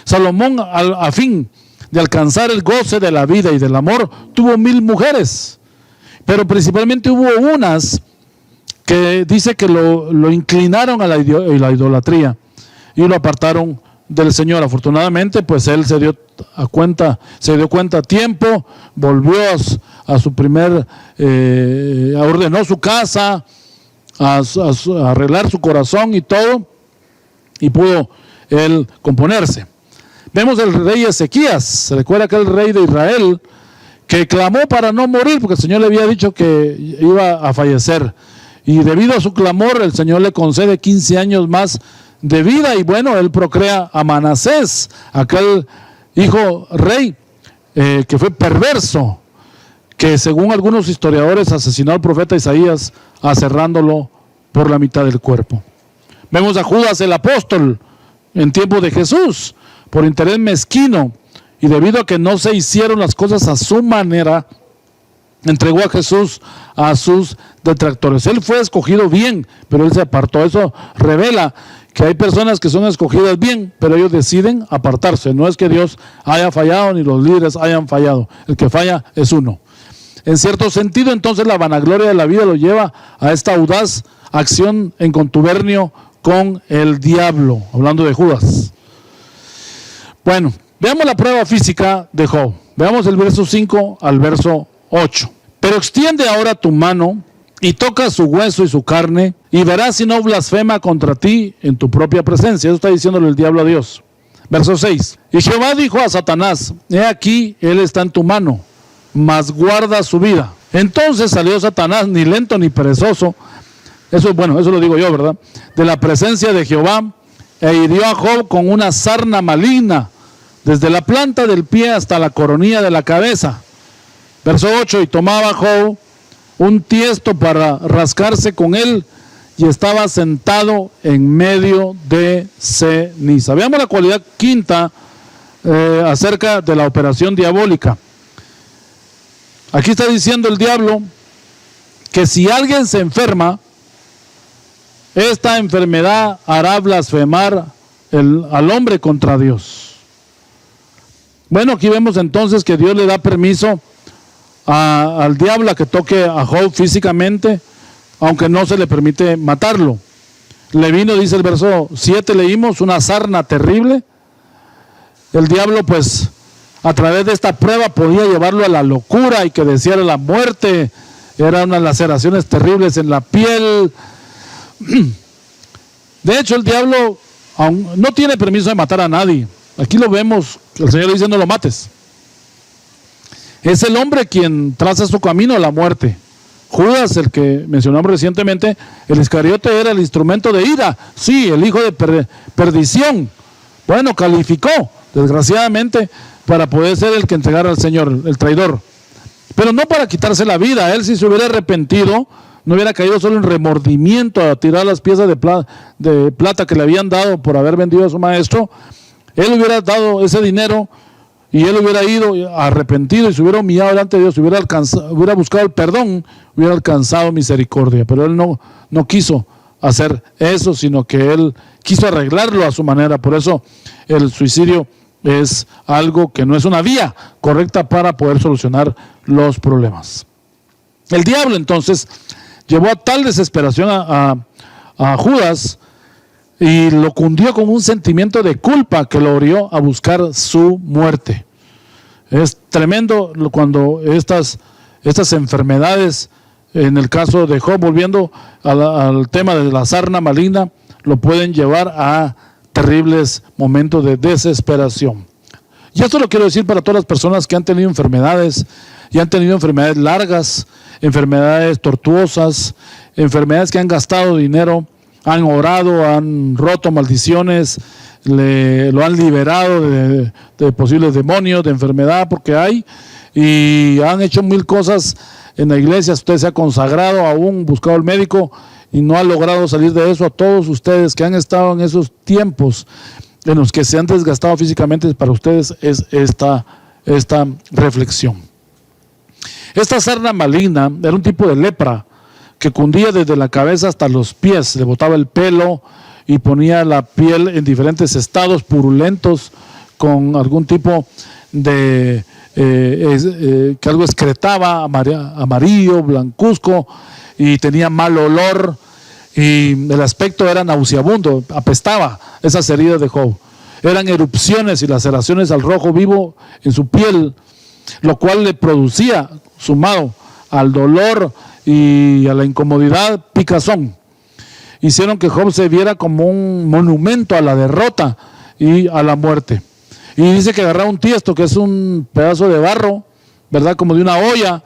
Salomón, a fin de alcanzar el goce de la vida y del amor, tuvo 1000 mujeres, pero principalmente hubo unas que dice que lo inclinaron a la idolatría y lo apartaron del Señor. Afortunadamente, pues él se dio cuenta a tiempo, volvió a su ordenó su casa, a arreglar su corazón y todo, y pudo él componerse. Vemos el rey Ezequías. Se recuerda aquel rey de Israel que clamó para no morir, porque el Señor le había dicho que iba a fallecer, y debido a su clamor el Señor le concede 15 años más de vida, y bueno, él procrea a Manasés, aquel hijo rey que fue perverso, que según algunos historiadores asesinó al profeta Isaías aserrándolo por la mitad del cuerpo. Vemos a Judas el apóstol en tiempo de Jesús, por interés mezquino y debido a que no se hicieron las cosas a su manera, entregó a Jesús a sus detractores. Él fue escogido bien, pero él se apartó. Eso revela que hay personas que son escogidas bien, pero ellos deciden apartarse. No es que Dios haya fallado ni los líderes hayan fallado. El que falla es uno. En cierto sentido, entonces, la vanagloria de la vida lo lleva a esta audaz acción en contubernio con el diablo, hablando de Judas. Bueno, veamos la prueba física de Job. Veamos el verso 5 al verso 8. Pero extiende ahora tu mano y toca su hueso y su carne, y verás si no blasfema contra ti en tu propia presencia. Eso está diciéndole el diablo a Dios. Verso 6. Y Jehová dijo a Satanás: he aquí, él está en tu mano, mas guarda su vida. Entonces salió Satanás, ni lento ni perezoso, eso lo digo yo, ¿verdad?, de la presencia de Jehová, e hirió a Job con una sarna maligna, desde la planta del pie hasta la coronilla de la cabeza. Verso 8. Y tomaba Job un tiesto para rascarse con él, y estaba sentado en medio de ceniza. Veamos la cualidad quinta acerca de la operación diabólica. Aquí está diciendo el diablo que si alguien se enferma, esta enfermedad hará blasfemar al hombre contra Dios. Bueno, aquí vemos entonces que Dios le da permiso al diablo a que toque a Job físicamente, aunque no se le permite matarlo. Le vino, dice el verso 7, leímos, una sarna terrible. El diablo, pues, a través de esta prueba podía llevarlo a la locura y que deseara la muerte. Eran unas laceraciones terribles en la piel. De hecho, el diablo no tiene permiso de matar a nadie. Aquí lo vemos, el Señor le dice: no lo mates. Es el hombre quien traza su camino a la muerte. Judas, el que mencionamos recientemente, el Iscariote, era el instrumento de ira. Sí, el hijo de perdición. Bueno, calificó, desgraciadamente, para poder ser el que entregara al Señor, el traidor. Pero no para quitarse la vida. Él, si se hubiera arrepentido, no hubiera caído solo en remordimiento a tirar las piezas de plata que le habían dado por haber vendido a su maestro. Él hubiera dado ese dinero y él hubiera ido arrepentido y se hubiera humillado delante de Dios, hubiera buscado el perdón, hubiera alcanzado misericordia. Pero él no quiso hacer eso, sino que él quiso arreglarlo a su manera. Por eso el suicidio es algo que no es una vía correcta para poder solucionar los problemas. El diablo entonces llevó a tal desesperación a Judas y lo cundió con un sentimiento de culpa que lo orilló a buscar su muerte. Es tremendo cuando estas enfermedades, en el caso de Job, volviendo al tema de la sarna maligna, lo pueden llevar a terribles momentos de desesperación. Y esto lo quiero decir para todas las personas que han tenido enfermedades, y han tenido enfermedades largas, enfermedades tortuosas, enfermedades que han gastado dinero, han orado, han roto maldiciones, lo han liberado de posibles demonios, de enfermedad, porque hay, y han hecho mil cosas en la iglesia. Usted se ha consagrado, aún buscado al médico y no ha logrado salir de eso. A todos ustedes que han estado en esos tiempos en los que se han desgastado físicamente, para ustedes es esta reflexión. Esta sarna maligna era un tipo de lepra que cundía desde la cabeza hasta los pies, le botaba el pelo y ponía la piel en diferentes estados purulentos, con algún tipo de que algo excretaba, amarillo, blancuzco, y tenía mal olor, y el aspecto era nauseabundo, apestaba esas heridas de Job. Eran erupciones y laceraciones al rojo vivo en su piel, lo cual le producía, sumado al dolor y a la incomodidad, picazón. Hicieron que Job se viera como un monumento a la derrota y a la muerte. Y dice que agarraba un tiesto, que es un pedazo de barro, ¿verdad?, como de una olla,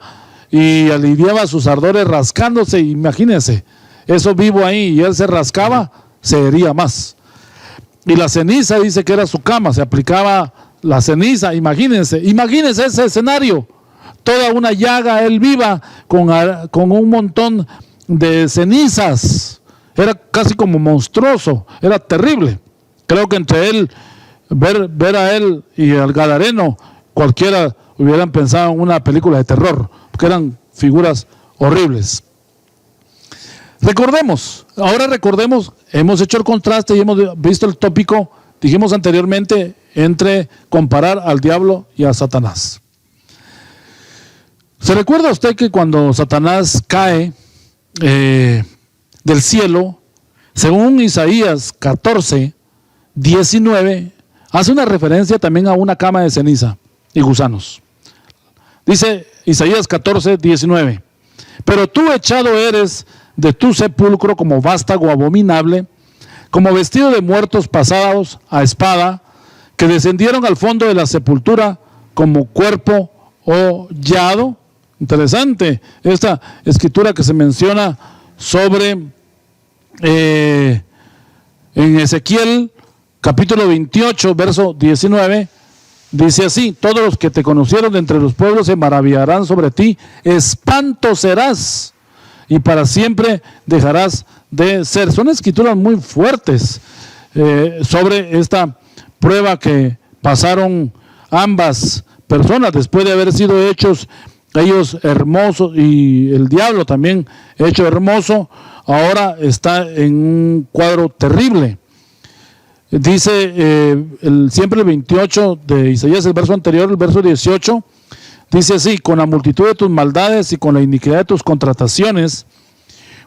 y aliviaba sus ardores rascándose. Imagínense, eso vivo ahí, y él se rascaba, se hería más. Y la ceniza, dice que era su cama, se aplicaba la ceniza. Imagínense ese escenario, toda una llaga, él viva con un montón de cenizas. Era casi como monstruoso, era terrible. Creo que entre él, ver a él y al Gadareno, cualquiera hubieran pensado en una película de terror, porque eran figuras horribles. Ahora recordemos, hemos hecho el contraste y hemos visto el tópico, dijimos anteriormente, entre comparar al diablo y a Satanás. ¿Se recuerda usted que cuando Satanás cae del cielo, según Isaías 14, 19, hace una referencia también a una cama de ceniza y gusanos? Dice Isaías 14, 19, pero tú echado eres de tu sepulcro como vástago abominable, como vestido de muertos pasados a espada, que descendieron al fondo de la sepultura como cuerpo hollado. Interesante esta escritura que se menciona sobre en Ezequiel capítulo 28, verso 19, dice así: todos los que te conocieron de entre los pueblos se maravillarán sobre ti, espanto serás y para siempre dejarás de ser. Son escrituras muy fuertes sobre esta prueba que pasaron ambas personas después de haber sido hechos ellos hermosos, y el diablo también hecho hermoso, ahora está en un cuadro terrible. Dice siempre el 28 de Isaías, el verso anterior, el verso 18, dice así: con la multitud de tus maldades y con la iniquidad de tus contrataciones,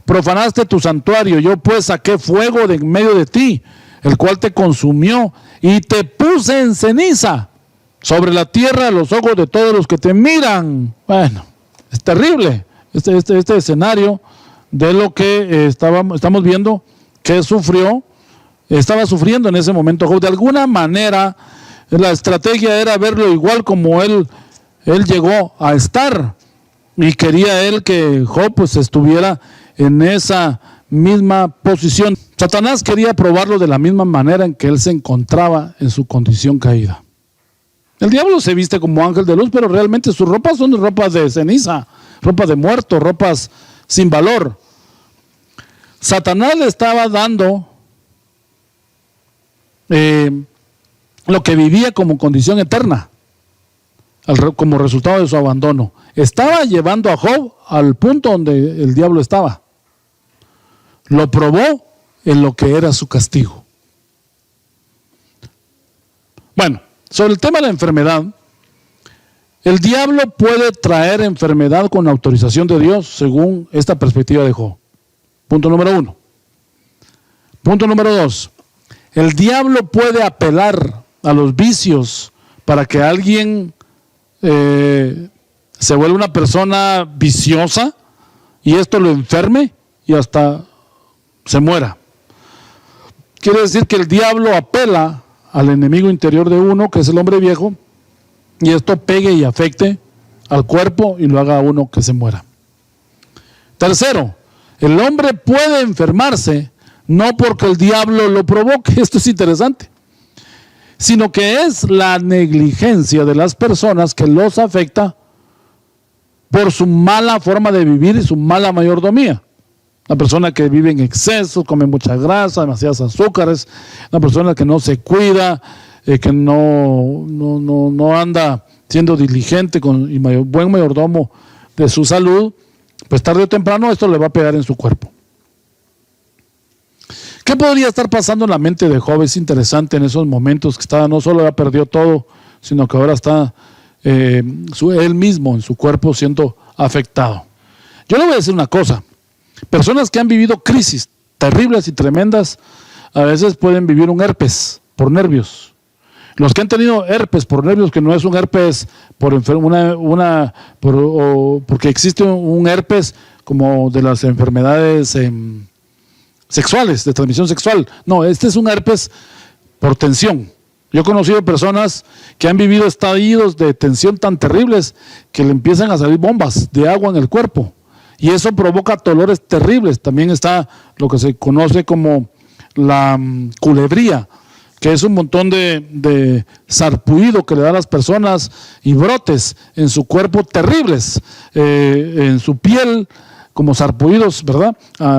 profanaste tu santuario, yo pues saqué fuego de en medio de ti, el cual te consumió, y te puse en ceniza sobre la tierra a los ojos de todos los que te miran. Bueno, es terrible este escenario de lo que estamos viendo que estaba sufriendo en ese momento Job. De alguna manera la estrategia era verlo igual como él llegó a estar, y quería él que Job pues estuviera en esa misma posición. Satanás quería probarlo de la misma manera en que él se encontraba en su condición caída. El diablo se viste como ángel de luz, pero realmente sus ropas son ropas de ceniza, ropas de muerto, ropas sin valor. Satanás le estaba dando lo que vivía como condición eterna, como resultado de su abandono. Estaba llevando a Job al punto donde el diablo estaba. Lo probó en lo que era su castigo. Bueno, sobre el tema de la enfermedad, el diablo puede traer enfermedad con autorización de Dios, según esta perspectiva de Job. Punto número 1. Punto número 2. El diablo puede apelar a los vicios para que alguien se vuelva una persona viciosa y esto lo enferme y hasta se muera. Quiere decir que el diablo apela al enemigo interior de uno, que es el hombre viejo, y esto pegue y afecte al cuerpo y lo haga a uno que se muera. Tercero, el hombre puede enfermarse no porque el diablo lo provoque, esto es interesante, sino que es la negligencia de las personas que los afecta por su mala forma de vivir y su mala mayordomía. Una persona que vive en exceso, come mucha grasa, demasiados azúcares, una persona que no se cuida, que no anda siendo diligente y buen mayordomo de su salud, pues tarde o temprano esto le va a pegar en su cuerpo. ¿Qué podría estar pasando en la mente de Job? Es interesante en esos momentos que estaba, no solo ya perdió todo, sino que ahora está él mismo en su cuerpo siendo afectado. Yo le voy a decir una cosa. Personas que han vivido crisis terribles y tremendas, a veces pueden vivir un herpes por nervios. Los que han tenido herpes por nervios, que no es un herpes porque existe un herpes como de las enfermedades sexuales, de transmisión sexual. No, este es un herpes por tensión. Yo he conocido personas que han vivido estallidos de tensión tan terribles que le empiezan a salir bombas de agua en el cuerpo. Y eso provoca dolores terribles. También está lo que se conoce como la culebría, que es un montón de sarpullido que le da a las personas y brotes en su cuerpo terribles, en su piel, como sarpullidos, ¿verdad?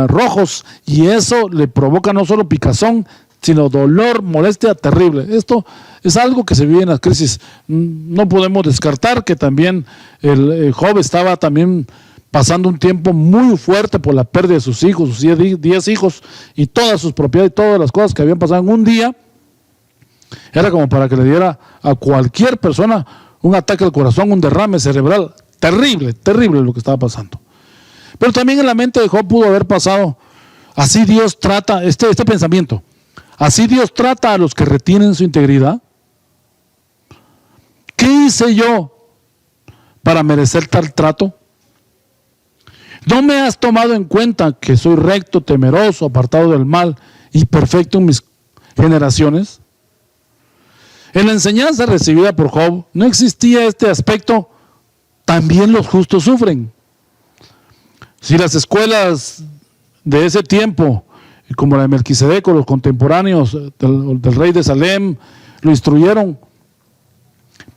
Rojos, y eso le provoca no solo picazón, sino dolor, molestia terrible. Esto es algo que se vive en las crisis. No podemos descartar que también el Job estaba también pasando un tiempo muy fuerte por la pérdida de sus hijos, sus 10 hijos y todas sus propiedades, todas las cosas que habían pasado en un día. Era como para que le diera a cualquier persona un ataque al corazón, un derrame cerebral. Terrible, terrible lo que estaba pasando. Pero también en la mente de Job pudo haber pasado, así Dios trata, este pensamiento, así Dios trata a los que retienen su integridad. ¿Qué hice yo para merecer tal trato? ¿No me has tomado en cuenta que soy recto, temeroso, apartado del mal y perfecto en mis generaciones? En la enseñanza recibida por Job no existía este aspecto, también los justos sufren. Si las escuelas de ese tiempo, como la de Melquisedec, los contemporáneos del rey de Salem, lo instruyeron,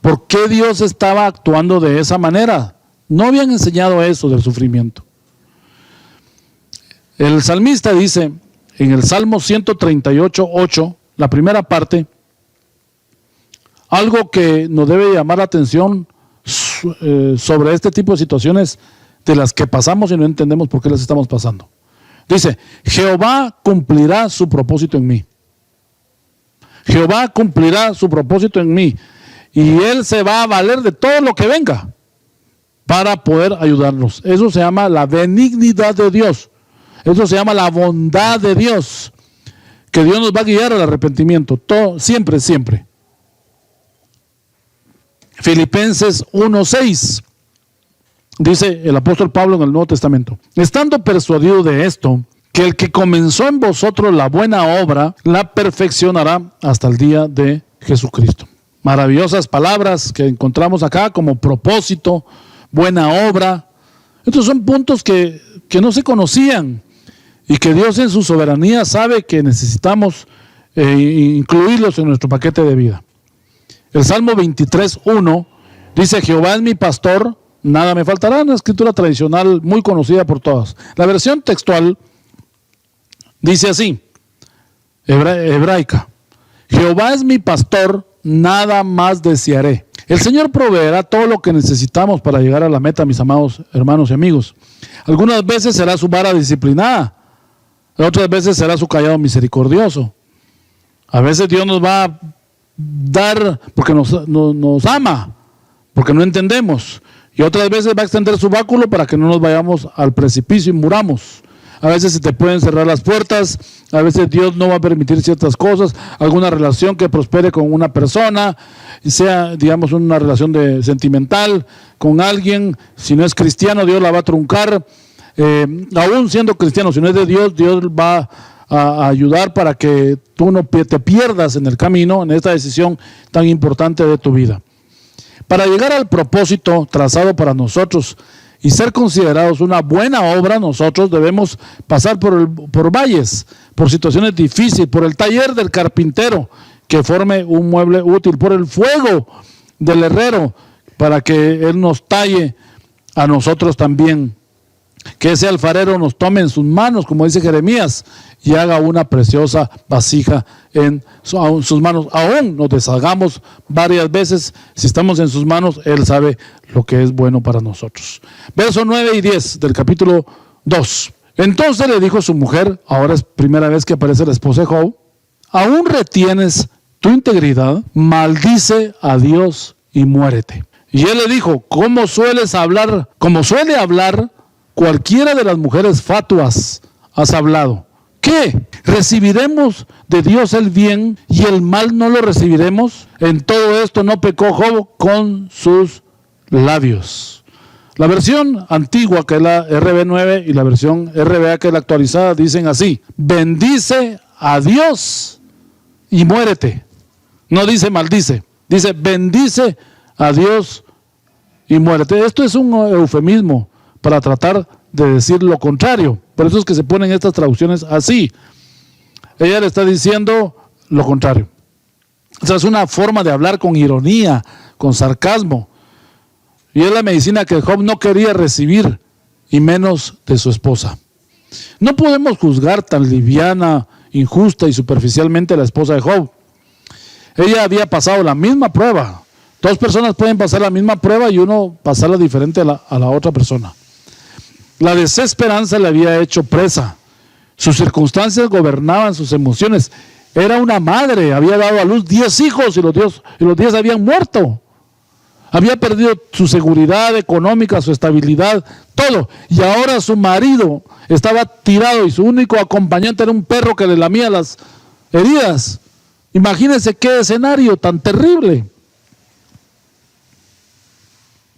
¿por qué Dios estaba actuando de esa manera? No habían enseñado eso del sufrimiento. El salmista dice en el Salmo 138:8, la primera parte, algo que nos debe llamar la atención sobre este tipo de situaciones de las que pasamos y no entendemos por qué las estamos pasando. Dice, Jehová cumplirá su propósito en mí. Jehová cumplirá su propósito en mí. Y Él se va a valer de todo lo que venga para poder ayudarnos. Eso se llama la benignidad de Dios. Eso se llama la bondad de Dios. Que Dios nos va a guiar al arrepentimiento. Todo, siempre, siempre. Filipenses 1:6. Dice el apóstol Pablo en el Nuevo Testamento, estando persuadido de esto, que el que comenzó en vosotros la buena obra, la perfeccionará hasta el día de Jesucristo. Maravillosas palabras que encontramos acá como propósito, buena obra. Estos son puntos que no se conocían y que Dios en su soberanía sabe que necesitamos incluirlos en nuestro paquete de vida. El Salmo 23:1 dice, Jehová es mi pastor, nada me faltará, una escritura tradicional muy conocida por todos. La versión textual dice así, hebraica, Jehová es mi pastor, nada más desearé. El Señor proveerá todo lo que necesitamos para llegar a la meta, mis amados hermanos y amigos. Algunas veces será su vara disciplinada, otras veces será su callado misericordioso. A veces Dios nos va a dar porque nos ama, porque no entendemos. Y otras veces va a extender su báculo para que no nos vayamos al precipicio y muramos. A veces se te pueden cerrar las puertas, a veces Dios no va a permitir ciertas cosas, alguna relación que prospere con una persona, sea, digamos, una relación sentimental con alguien. Si no es cristiano, Dios la va a truncar. Aún siendo cristiano, si no es de Dios, Dios va a ayudar para que tú no te pierdas en el camino, en esta decisión tan importante de tu vida. Para llegar al propósito trazado para nosotros y ser considerados una buena obra, nosotros debemos pasar por valles, por situaciones difíciles, por el taller del carpintero que forme un mueble útil, por el fuego del herrero para que él nos talle a nosotros también. Que ese alfarero nos tome en sus manos, como dice Jeremías, y haga una preciosa vasija en sus manos. Aún nos deshagamos varias veces, si estamos en sus manos, Él sabe lo que es bueno para nosotros. Versos 9 y 10 del capítulo 2. Entonces le dijo su mujer, ahora es primera vez que aparece la esposa de Job, ¿aún retienes tu integridad? Maldice a Dios y muérete. Y él le dijo, como suele hablar cualquiera de las mujeres fatuas, has hablado. ¿Qué? ¿Recibiremos de Dios el bien y el mal no lo recibiremos? En todo esto no pecó Job con sus labios. La versión antigua, que es la RB9, y la versión RBA, que es la actualizada, dicen así: bendice a Dios y muérete. No dice maldice, dice bendice a Dios y muérete. Esto es un eufemismo para tratar de decir lo contrario. Por eso es que se ponen estas traducciones así. Ella le está diciendo lo contrario. O sea, es una forma de hablar con ironía, con sarcasmo. Y es la medicina que Job no quería recibir, y menos de su esposa. No podemos juzgar tan liviana, injusta y superficialmente a la esposa de Job. Ella había pasado la misma prueba. Dos personas pueden pasar la misma prueba y uno pasarla diferente a la otra persona. La desesperanza le había hecho presa. Sus circunstancias gobernaban sus emociones. Era una madre, había dado a luz 10 hijos y los 10 habían muerto. Había perdido su seguridad económica, su estabilidad, todo. Y ahora su marido estaba tirado y su único acompañante era un perro que le lamía las heridas. Imagínense qué escenario tan terrible.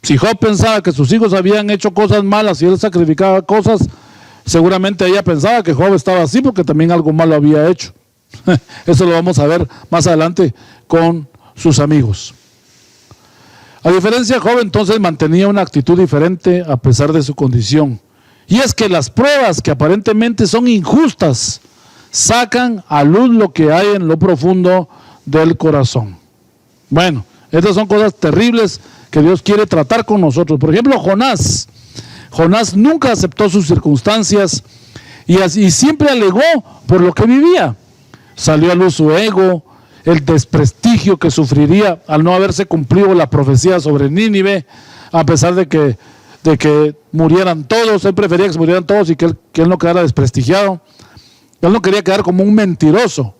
Si Job pensaba que sus hijos habían hecho cosas malas y él sacrificaba cosas, seguramente ella pensaba que Job estaba así porque también algo malo había hecho. Eso lo vamos a ver más adelante con sus amigos. A diferencia, Job entonces mantenía una actitud diferente a pesar de su condición. Y es que las pruebas, que aparentemente son injustas, sacan a luz lo que hay en lo profundo del corazón. Bueno, estas son cosas terribles que Dios quiere tratar con nosotros. Por ejemplo, Jonás nunca aceptó sus circunstancias y siempre alegó por lo que vivía. Salió a luz su ego, el desprestigio que sufriría al no haberse cumplido la profecía sobre Nínive, a pesar de que murieran todos. Él prefería que se murieran todos y que él no quedara desprestigiado. Él no quería quedar como un mentiroso.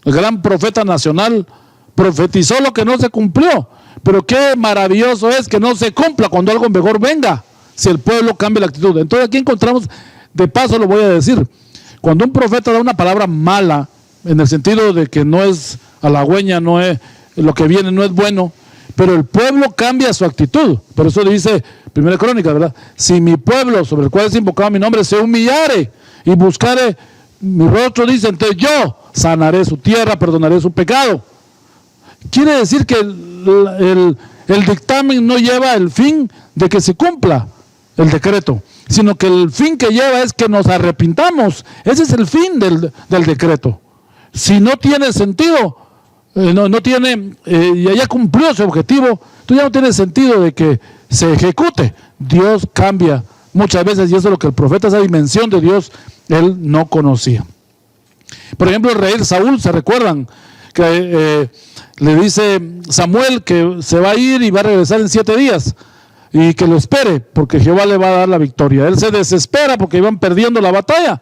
El gran profeta nacional profetizó lo que no se cumplió. Pero qué maravilloso es que no se cumpla cuando algo mejor venga, si el pueblo cambia la actitud. Entonces aquí encontramos, de paso lo voy a decir, cuando un profeta da una palabra mala, en el sentido de que no es halagüeña, no es lo que viene, no es bueno, pero el pueblo cambia su actitud. Por eso dice Primera Crónica, ¿verdad? Si mi pueblo, sobre el cual es invocado mi nombre, se humillare y buscare mi rostro, dice, entonces yo sanaré su tierra, perdonaré su pecado. Quiere decir que el dictamen no lleva el fin de que se cumpla el decreto, sino que el fin que lleva es que nos arrepintamos. Ese es el fin del decreto. Si no tiene sentido, no tiene, ya cumplió su objetivo, entonces ya no tiene sentido de que se ejecute. Dios cambia muchas veces, y eso es lo que el profeta, esa dimensión de Dios, él no conocía. Por ejemplo, el rey Saúl, ¿se recuerdan? Que le dice Samuel que se va a ir y va a regresar en 7 días y que lo espere porque Jehová le va a dar la victoria. Él se desespera porque iban perdiendo la batalla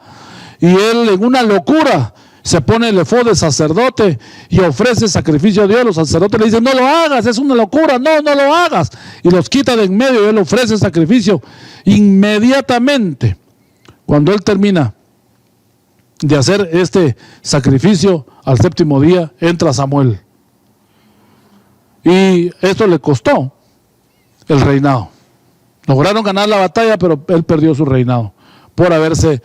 y él, en una locura, se pone el efod de sacerdote y ofrece sacrificio a Dios. Los sacerdotes le dicen: no lo hagas, es una locura, no lo hagas, y los quita de en medio y él ofrece sacrificio. Inmediatamente, cuando él termina de hacer este sacrificio, al 7º día entra Samuel, y esto le costó el reinado. Lograron ganar la batalla, pero él perdió su reinado por haberse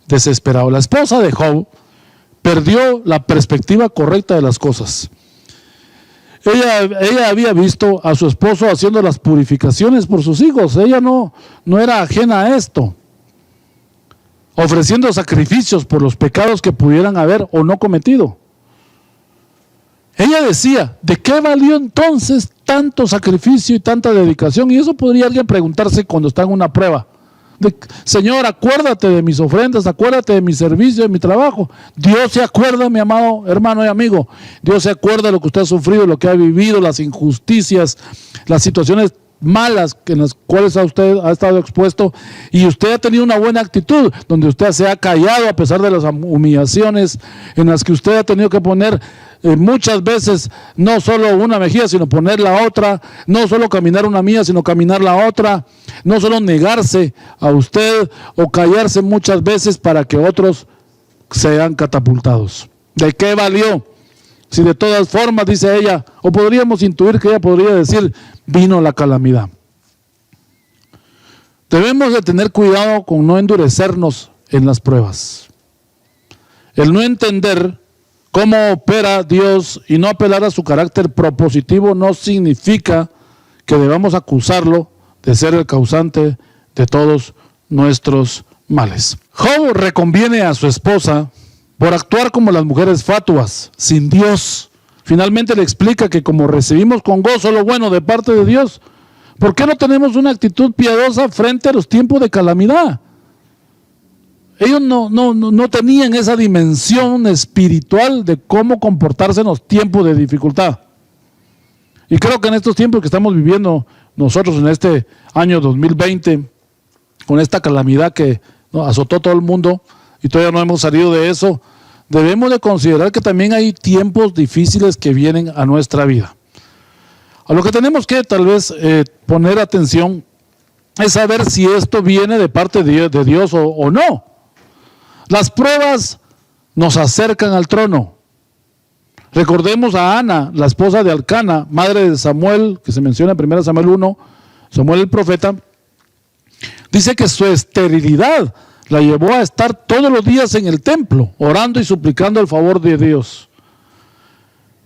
desesperado. La esposa de Job perdió la perspectiva correcta de las cosas. Ella había visto a su esposo haciendo las purificaciones por sus hijos. Ella no era ajena a esto, ofreciendo sacrificios por los pecados que pudieran haber o no cometido. Ella decía: ¿de qué valió entonces tanto sacrificio y tanta dedicación? Y eso podría alguien preguntarse cuando está en una prueba. Señor, acuérdate de mis ofrendas, acuérdate de mi servicio, de mi trabajo. Dios se acuerda, mi amado hermano y amigo. Dios se acuerda de lo que usted ha sufrido, lo que ha vivido, las injusticias, las situaciones malas en las cuales usted ha estado expuesto, y usted ha tenido una buena actitud, donde usted se ha callado a pesar de las humillaciones en las que usted ha tenido que poner muchas veces no solo una mejilla, sino poner la otra, no solo caminar una milla, sino caminar la otra, no solo negarse a usted o callarse muchas veces para que otros sean catapultados. ¿De qué valió? Si de todas formas, dice ella, o podríamos intuir que ella podría decir, vino la calamidad. Debemos de tener cuidado con no endurecernos en las pruebas. El no entender cómo opera Dios y no apelar a su carácter propositivo no significa que debamos acusarlo de ser el causante de todos nuestros males. Job reconviene a su esposa por actuar como las mujeres fatuas, sin Dios. Finalmente le explica que como recibimos con gozo lo bueno de parte de Dios, ¿por qué no tenemos una actitud piadosa frente a los tiempos de calamidad? Ellos no tenían esa dimensión espiritual de cómo comportarse en los tiempos de dificultad. Y creo que en estos tiempos que estamos viviendo nosotros en este año 2020, con esta calamidad que azotó todo el mundo y todavía no hemos salido de eso, debemos de considerar que también hay tiempos difíciles que vienen a nuestra vida. A lo que tenemos que tal vez poner atención es saber si esto viene de parte de Dios o no. Las pruebas nos acercan al trono. Recordemos a Ana, la esposa de Elcana, madre de Samuel, que se menciona en 1 Samuel 1, Samuel el profeta. Dice que su esterilidad la llevó a estar todos los días en el templo, orando y suplicando el favor de Dios.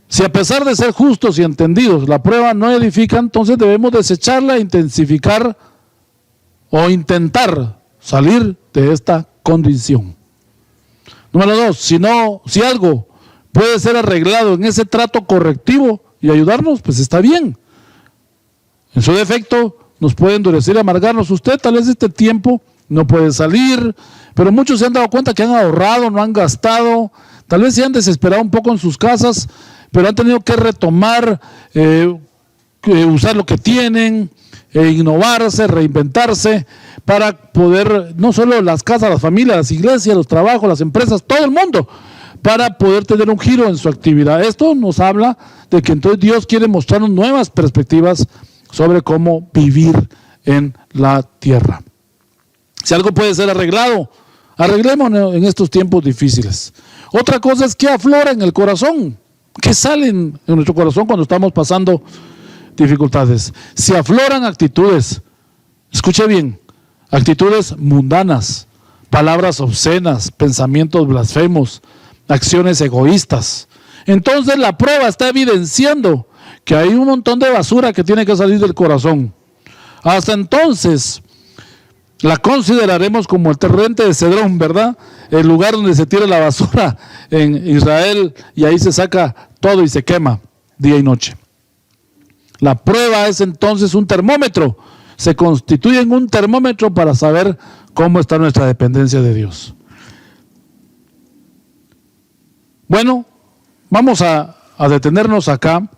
Si a pesar de ser justos y entendidos, la prueba no edifica, entonces debemos desecharla, intensificar o intentar salir de esta condición. Número 2, si algo puede ser arreglado en ese trato correctivo y ayudarnos, pues está bien. En su defecto, nos puede endurecer y amargarnos. Usted tal vez este tiempo no puede salir, pero muchos se han dado cuenta que han ahorrado, no han gastado, tal vez se han desesperado un poco en sus casas, pero han tenido que retomar, usar lo que tienen, innovarse, reinventarse, para poder, no solo las casas, las familias, las iglesias, los trabajos, las empresas, todo el mundo, para poder tener un giro en su actividad. Esto nos habla de que entonces Dios quiere mostrarnos nuevas perspectivas sobre cómo vivir en la tierra. Si algo puede ser arreglado, arreglémonos en estos tiempos difíciles. Otra cosa es que aflora en el corazón, que sale en nuestro corazón cuando estamos pasando dificultades. Si afloran actitudes, escuche bien, actitudes mundanas, palabras obscenas, pensamientos blasfemos, acciones egoístas, entonces la prueba está evidenciando que hay un montón de basura que tiene que salir del corazón. Hasta entonces la consideraremos como el torrente de Cedrón, ¿verdad? El lugar donde se tira la basura en Israel, y ahí se saca todo y se quema día y noche. La prueba es entonces un termómetro, se constituye en un termómetro para saber cómo está nuestra dependencia de Dios. Bueno, vamos a a detenernos acá,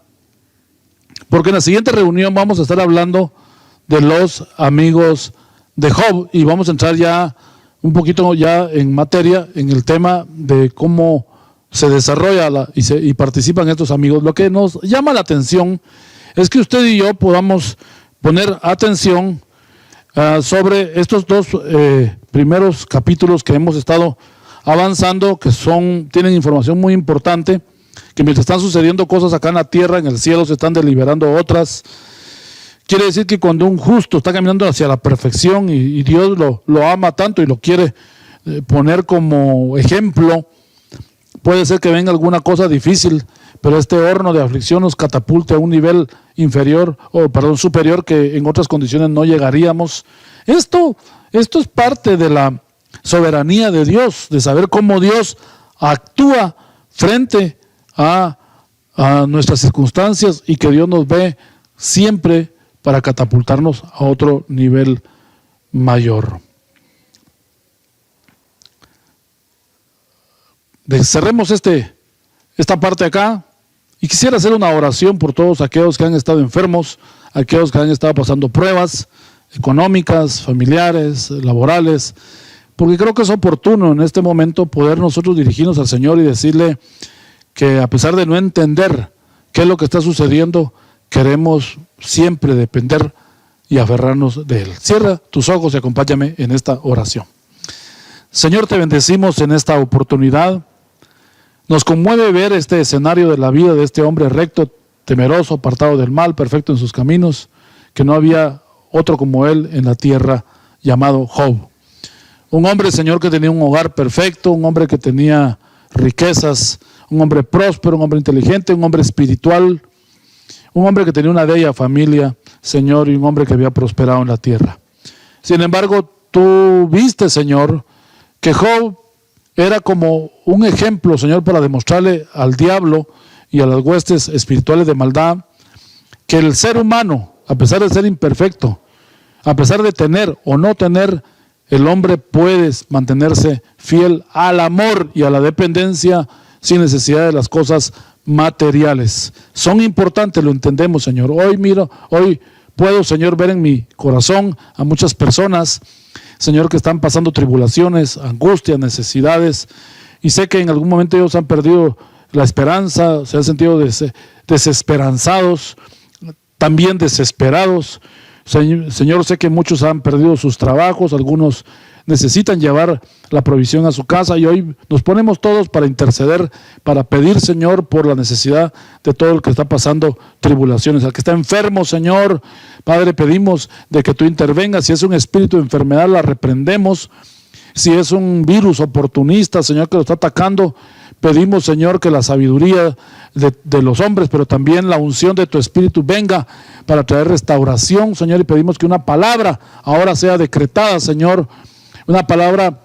porque en la siguiente reunión vamos a estar hablando de los amigos de Job y vamos a entrar ya un poquito ya en materia, en el tema de cómo se desarrolla y participan estos amigos. Lo que nos llama la atención es que usted y yo podamos poner atención sobre estos dos primeros capítulos que hemos estado avanzando, que tienen información muy importante, que mientras están sucediendo cosas acá en la tierra, en el cielo se están deliberando otras. Quiere decir que cuando un justo está caminando hacia la perfección y Dios lo ama tanto y lo quiere poner como ejemplo, puede ser que venga alguna cosa difícil, pero este horno de aflicción nos catapulte a un nivel superior que en otras condiciones no llegaríamos. Esto es parte de la soberanía de Dios, de saber cómo Dios actúa frente a nuestras circunstancias y que Dios nos ve siempre para catapultarnos a otro nivel mayor. Cerremos esta parte acá y quisiera hacer una oración por todos aquellos que han estado enfermos, aquellos que han estado pasando pruebas económicas, familiares, laborales, porque creo que es oportuno en este momento poder nosotros dirigirnos al Señor y decirle que a pesar de no entender qué es lo que está sucediendo, queremos siempre depender y aferrarnos de Él. Cierra tus ojos y acompáñame en esta oración. Señor, te bendecimos en esta oportunidad. Nos conmueve ver este escenario de la vida de este hombre recto, temeroso, apartado del mal, perfecto en sus caminos, que no había otro como él en la tierra, llamado Job. Un hombre, Señor, que tenía un hogar perfecto, un hombre que tenía riquezas, un hombre próspero, un hombre inteligente, un hombre espiritual, un hombre que tenía una bella familia, Señor, y un hombre que había prosperado en la tierra. Sin embargo, tú viste, Señor, que Job era como un ejemplo, Señor, para demostrarle al diablo y a las huestes espirituales de maldad que el ser humano, a pesar de ser imperfecto, a pesar de tener o no tener, el hombre puede mantenerse fiel al amor y a la dependencia sin necesidad de las cosas materiales. Son importantes, lo entendemos, Señor. Hoy puedo, Señor, ver en mi corazón a muchas personas, Señor, que están pasando tribulaciones, angustias, necesidades, y sé que en algún momento ellos han perdido la esperanza, se han sentido desesperanzados, también desesperados. Señor, sé que muchos han perdido sus trabajos, algunos necesitan llevar la provisión a su casa y hoy nos ponemos todos para interceder, para pedir, Señor, por la necesidad de todo el que está pasando tribulaciones. Al que está enfermo, Señor, Padre, pedimos de que tú intervengas. Si es un espíritu de enfermedad, la reprendemos. Si es un virus oportunista, Señor, que lo está atacando, pedimos, Señor, que la sabiduría de los hombres, pero también la unción de tu Espíritu venga para traer restauración, Señor, y pedimos que una palabra ahora sea decretada, Señor, una palabra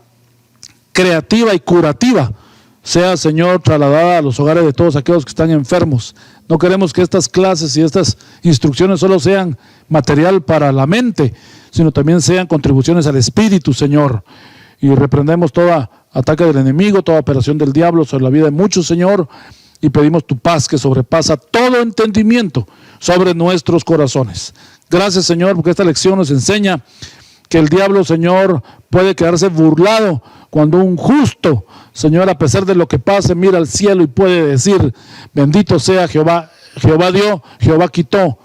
creativa y curativa sea, Señor, trasladada a los hogares de todos aquellos que están enfermos. No queremos que estas clases y estas instrucciones solo sean material para la mente, sino también sean contribuciones al Espíritu, Señor. Y reprendemos todo ataque del enemigo, toda operación del diablo sobre la vida de muchos, Señor, y pedimos tu paz que sobrepasa todo entendimiento sobre nuestros corazones. Gracias, Señor, porque esta lección nos enseña que el diablo, Señor, puede quedarse burlado cuando un justo, Señor, a pesar de lo que pase, mira al cielo y puede decir: bendito sea Jehová, Jehová dio, Jehová quitó,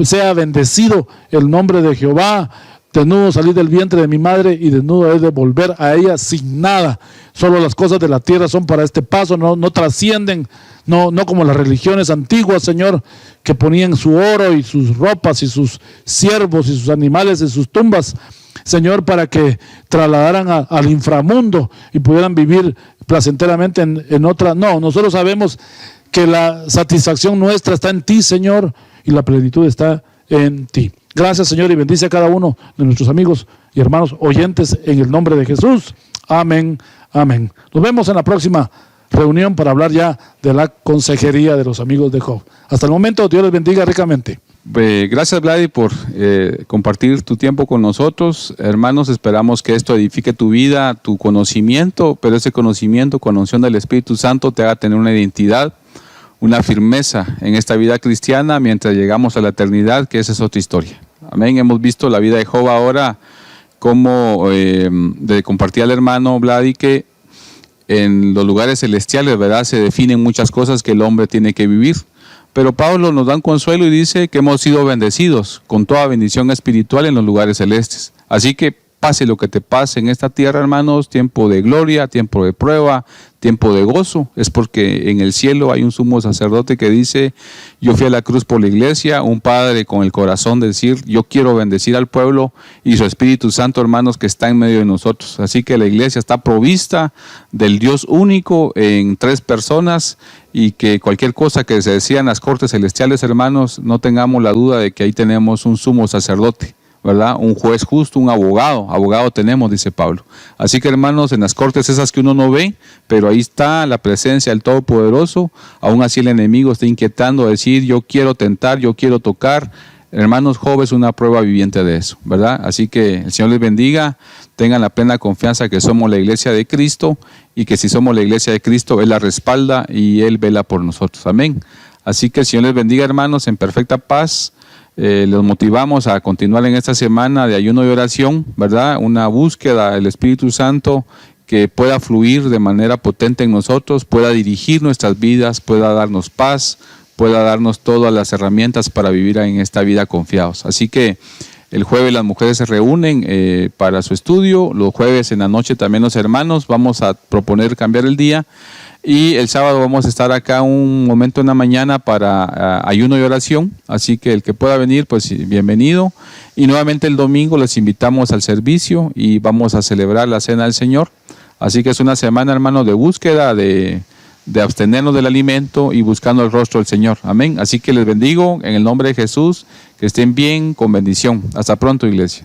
sea bendecido el nombre de Jehová. Desnudo salí del vientre de mi madre y desnudo he de volver a ella sin nada. Solo las cosas de la tierra son para este paso, no trascienden, no como las religiones antiguas, Señor, que ponían su oro y sus ropas y sus siervos y sus animales en sus tumbas, Señor, para que trasladaran al inframundo y pudieran vivir placenteramente en otra. No, nosotros sabemos que la satisfacción nuestra está en ti, Señor, y la plenitud está en ti. Gracias, Señor, y bendice a cada uno de nuestros amigos y hermanos oyentes en el nombre de Jesús. Amén, amén. Nos vemos en la próxima reunión para hablar ya de la consejería de los amigos de Job. Hasta el momento, Dios les bendiga ricamente. Gracias, Vladi, por compartir tu tiempo con nosotros. Hermanos, esperamos que esto edifique tu vida, tu conocimiento, pero ese conocimiento con la unción del Espíritu Santo te haga tener una identidad, una firmeza en esta vida cristiana mientras llegamos a la eternidad, que esa es otra historia. Amén. Hemos visto la vida de Job ahora, como de compartir al hermano Vladi, que en los lugares celestiales, ¿verdad?, se definen muchas cosas que el hombre tiene que vivir. Pero Pablo nos da un consuelo y dice que hemos sido bendecidos con toda bendición espiritual en los lugares celestes. Así que pase lo que te pase en esta tierra, hermanos, tiempo de gloria, tiempo de prueba, tiempo de gozo, es porque en el cielo hay un sumo sacerdote que dice: yo fui a la cruz por la iglesia, un padre con el corazón de decir: yo quiero bendecir al pueblo, y su Espíritu Santo, hermanos, que está en medio de nosotros. Así que la iglesia está provista del Dios único en 3 personas, y que cualquier cosa que se decía en las cortes celestiales, hermanos, no tengamos la duda de que ahí tenemos un sumo sacerdote, ¿verdad? Un juez justo, un abogado tenemos, dice Pablo. Así que, hermanos, en las cortes esas que uno no ve, pero ahí está la presencia del Todopoderoso. Aún así el enemigo está inquietando a decir: yo quiero tentar, yo quiero tocar. Hermanos, Job es una prueba viviente de eso, ¿verdad? Así que el Señor les bendiga, tengan la plena confianza que somos la iglesia de Cristo, y que si somos la iglesia de Cristo, Él la respalda y Él vela por nosotros. Amén. Así que el Señor les bendiga, hermanos, en perfecta paz. Los motivamos a continuar en esta semana de ayuno y oración, ¿verdad? Una búsqueda del Espíritu Santo que pueda fluir de manera potente en nosotros, pueda dirigir nuestras vidas, pueda darnos paz, pueda darnos todas las herramientas para vivir en esta vida confiados. Así que el jueves las mujeres se reúnen para su estudio, los jueves en la noche también los hermanos. Vamos a proponer cambiar el día. Y el sábado vamos a estar acá un momento en la mañana para ayuno y oración. Así que el que pueda venir, pues bienvenido. Y nuevamente el domingo les invitamos al servicio y vamos a celebrar la cena del Señor. Así que es una semana, hermano, de búsqueda, de abstenernos del alimento y buscando el rostro del Señor. Amén. Así que les bendigo en el nombre de Jesús. Que estén bien, con bendición. Hasta pronto, iglesia.